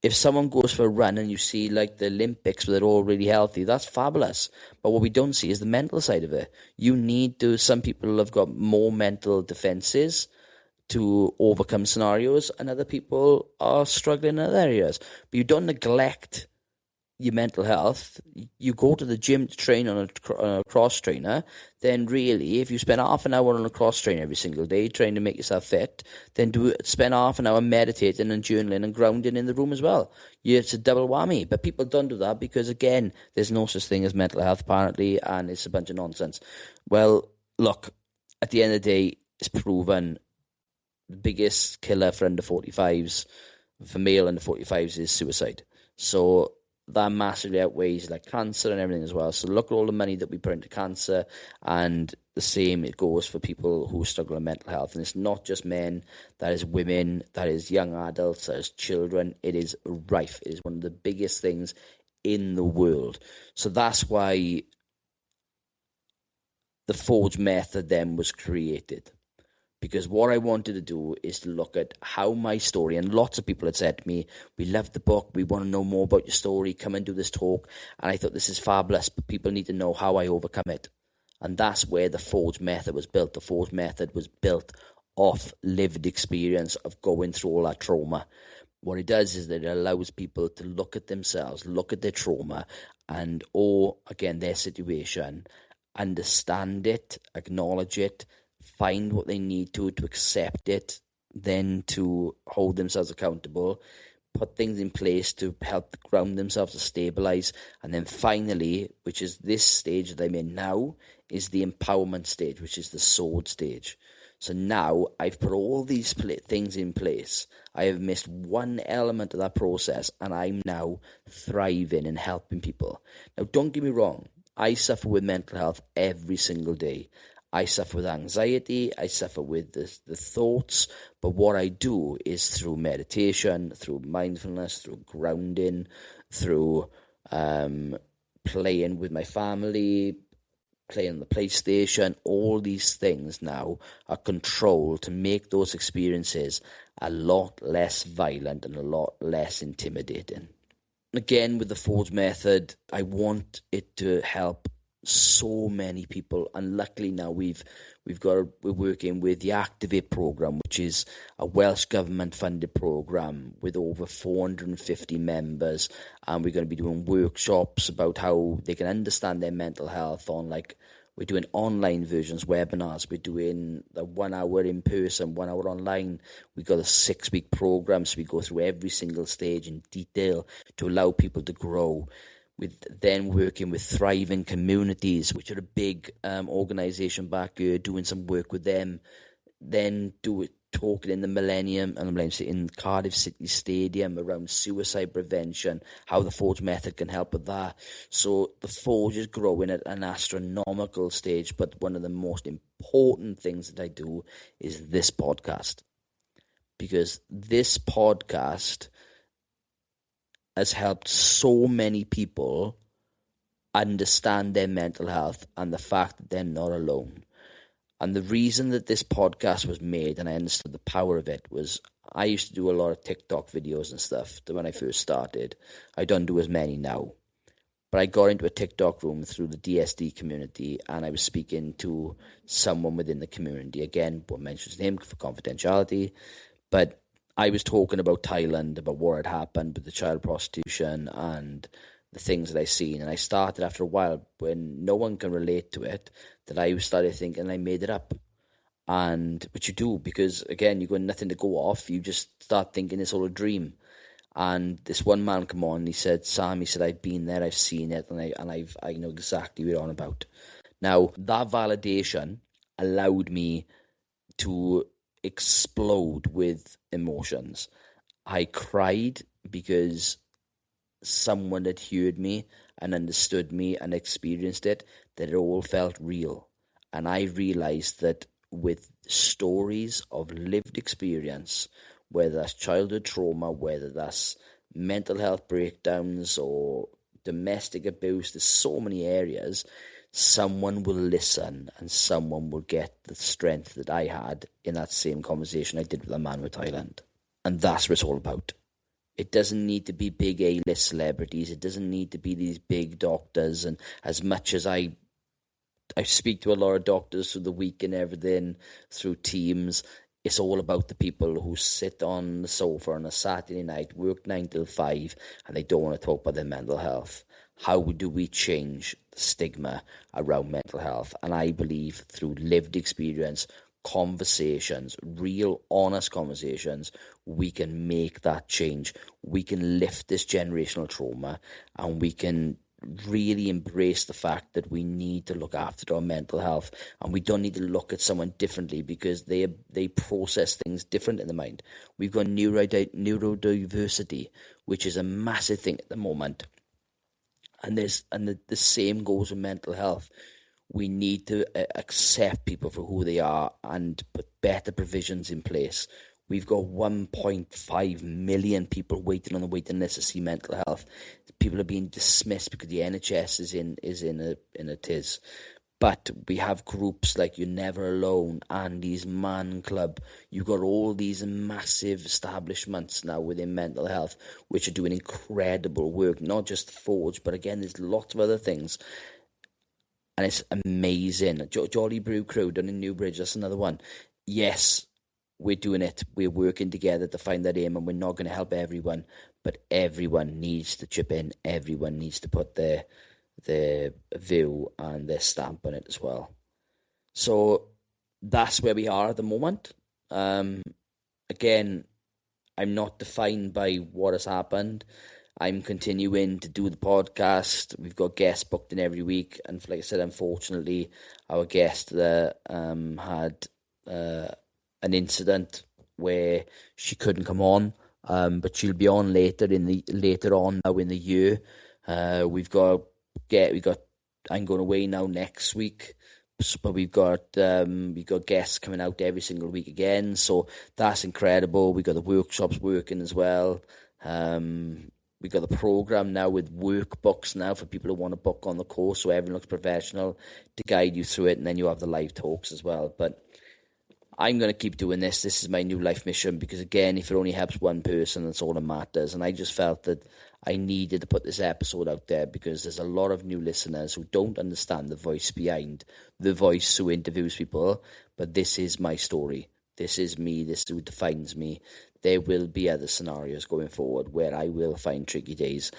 if someone goes for a run and you see like the Olympics where they're all really healthy, that's fabulous. But what we don't see is the mental side of it. You need to, some people have got more mental defenses to overcome scenarios, and other people are struggling in other areas. But you don't neglect your mental health. You go to the gym to train on a cross trainer, then really, if you spend half an hour on a cross trainer every single day trying to make yourself fit, then spend half an hour meditating and journaling and grounding in the room as well. It's a double whammy. But people don't do that because, again, there's no such thing as mental health apparently, and it's a bunch of nonsense. Well, look, at the end of the day, it's proven the biggest killer for under 45s, for male under 45s, is suicide. So that massively outweighs like cancer and everything as well. So look at all the money that we put into cancer, and the same it goes for people who struggle with mental health. And it's not just men, that is women, that is young adults, that is children. It is rife. It is one of the biggest things in the world. So that's why the Forge method then was created. Because what I wanted to do is to look at how my story, and lots of people had said to me, we love the book, we want to know more about your story, come and do this talk. And I thought, this is fabulous, but people need to know how I overcome it. And that's where the Forge method was built. The Forge method was built off lived experience of going through all that trauma. What it does is that it allows people to look at themselves, look at their trauma, and, or, again, their situation, understand it, acknowledge it, find what they need to accept it, then to hold themselves accountable, put things in place to help ground themselves, to stabilize, and then finally, which is this stage that I'm in now, is the empowerment stage, which is the sword stage. So now I've put all these things in place. I have missed one element of that process, and I'm now thriving and helping people. Now, don't get me wrong, I suffer with mental health every single day. I suffer with anxiety, I suffer with the thoughts, but what I do is through meditation, through mindfulness, through grounding, through playing with my family, playing on the PlayStation, all these things now are controlled to make those experiences a lot less violent and a lot less intimidating. Again, with the Forge method, I want it to help so many people, and luckily now we're working with the Activate program, which is a Welsh government funded program with over 450 members, and we're going to be doing workshops about how they can understand their mental health on, like, we're doing online versions, webinars, we're doing the 1 hour in person, 1 hour online. We've got a 6-week program, so we go through every single stage in detail to allow people to grow. With then working with thriving communities, which are a big organisation back here, doing some work with them. Then talking in the in Cardiff City Stadium around suicide prevention, how the Forge method can help with that. So the Forge is growing at an astronomical stage, but one of the most important things that I do is this podcast. Because this podcast has helped so many people understand their mental health and the fact that they're not alone. And the reason that this podcast was made, and I understood the power of it, was I used to do a lot of TikTok videos and stuff when I first started. I don't do as many now. But I got into a TikTok room through the DSD community, and I was speaking to someone within the community. Again, won't mention his name for confidentiality. But I was talking about Thailand, about what had happened with the child prostitution and the things that I seen. And I started after a while, when no one can relate to it, that I started thinking I made it up. And which you do, because again, you've got nothing to go off. You just start thinking it's all a dream. And this one man come on, he said, Sam, he said, I've been there, I've seen it, and I know exactly what you're on about. Now, that validation allowed me to explode with emotions. I cried because someone had heard me and understood me and experienced it, that it all felt real. And I realized that with stories of lived experience, whether that's childhood trauma, whether that's mental health breakdowns or domestic abuse, there's so many areas, someone will listen and someone will get the strength that I had in that same conversation I did with a man with Thailand. And that's what it's all about. It doesn't need to be big A-list celebrities. It doesn't need to be these big doctors. And as much as I speak to a lot of doctors through the week and everything, through Teams, it's all about the people who sit on the sofa on a Saturday night, work 9 till 5, and they don't want to talk about their mental health. How do we change the stigma around mental health? And I believe through lived experience, conversations, real honest conversations, we can make that change. We can lift this generational trauma, and we can really embrace the fact that we need to look after our mental health, and we don't need to look at someone differently because they process things different in the mind. We've got neurodiversity, which is a massive thing at the moment, and the same goes with mental health. We need to accept people for who they are and put better provisions in place. We've got 1.5 million people waiting on the waiting list to see mental health. People are being dismissed because the NHS is in a tiz. But we have groups like You're Never Alone, Andy's Man Club. You've got all these massive establishments now within mental health which are doing incredible work, not just Forge, but again, there's lots of other things. And it's amazing. Jolly Brew Crew done in Newbridge, that's another one. Yes, we're doing it. We're working together to find that aim, and we're not going to help everyone, but everyone needs to chip in. Everyone needs to put their view and their stamp on it as well. So that's where we are at the moment. Again, I'm not defined by what has happened. I'm continuing to do the podcast. We've got guests booked in every week, and like I said, unfortunately, our guest there had an incident where she couldn't come on, but she'll be on later on now in the year. I'm going away now next week, but we've got guests coming out every single week again, so that's incredible. We've got the workshops working as well. We got the program now with workbooks now for people who want to book on the course, so everyone looks professional to guide you through it, and then you have the live talks as well. But I'm going to keep doing this. This is my new life mission, because again, if it only helps one person, that's all that matters. And I just felt that I needed to put this episode out there because there's a lot of new listeners who don't understand the voice behind the voice who interviews people. But this is my story. This is me. This is who defines me. There will be other scenarios going forward where I will find tricky days.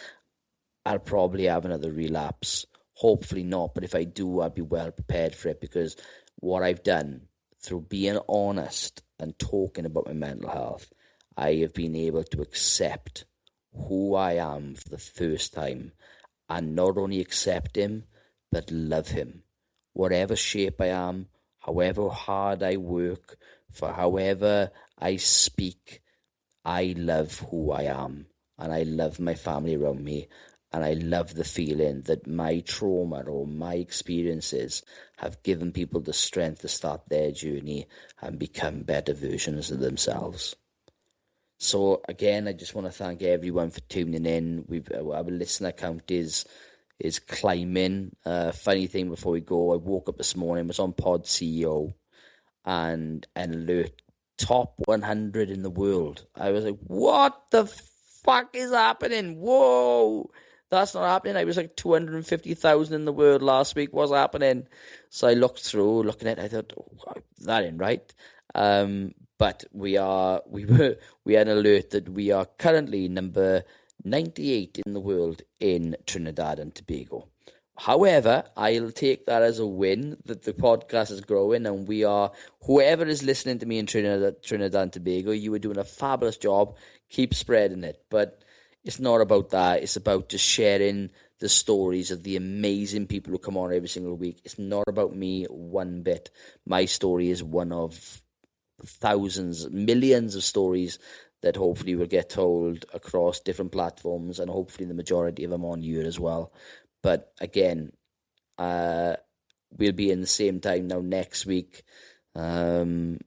I'll probably have another relapse. Hopefully not, but if I do, I'll be well prepared for it, because what I've done through being honest and talking about my mental health, I have been able to accept who I am for the first time, and not only accept him, but love him. Whatever shape I am, however hard I work, for however I speak, I love who I am, and I love my family around me, and I love the feeling that my trauma or my experiences have given people the strength to start their journey and become better versions of themselves. So again, I just want to thank everyone for tuning in. Our listener count is climbing. Funny thing before we go, I woke up this morning, was on Pod CEO, and an alert, top 100 in the world. I was like, what the fuck is happening? Whoa, that's not happening. I was like 250,000 in the world last week. What's happening? So I looking at it, I thought, oh, that ain't right. But we had an alert that we are currently number 98 in the world in Trinidad and Tobago. However, I'll take that as a win that the podcast is growing, and whoever is listening to me in Trinidad and Tobago, you are doing a fabulous job. Keep spreading it. But it's not about that. It's about just sharing the stories of the amazing people who come on every single week. It's not about me one bit. My story is one of thousands, millions of stories that hopefully will get told across different platforms, and hopefully the majority of them on here as well. But again, we'll be in the same time now next week. And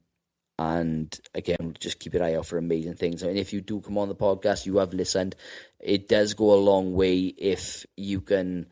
again, just keep your eye out for amazing things. I mean, if you do come on the podcast, you have listened, it does go a long way if you can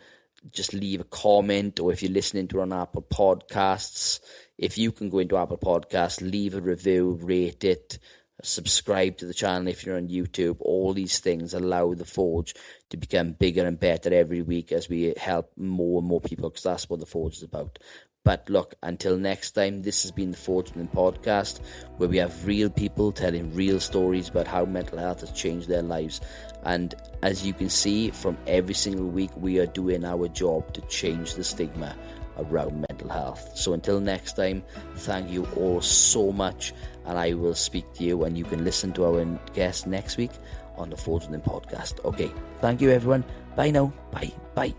just leave a comment, or if you're listening to it on Apple Podcasts, if you can go into Apple Podcasts, leave a review, rate it, subscribe to the channel if you're on YouTube. All these things allow the Forge to become bigger and better every week as we help more and more people, because that's what the Forge is about. But look, until next time, this has been the Forge Podcast, where we have real people telling real stories about how mental health has changed their lives. And as you can see, from every single week, we are doing our job to change the stigma around mental health. So until next time, thank you all so much, and I will speak to you, and you can listen to our guest next week on the Forge Podcast. Okay, thank you everyone. Bye now. Bye.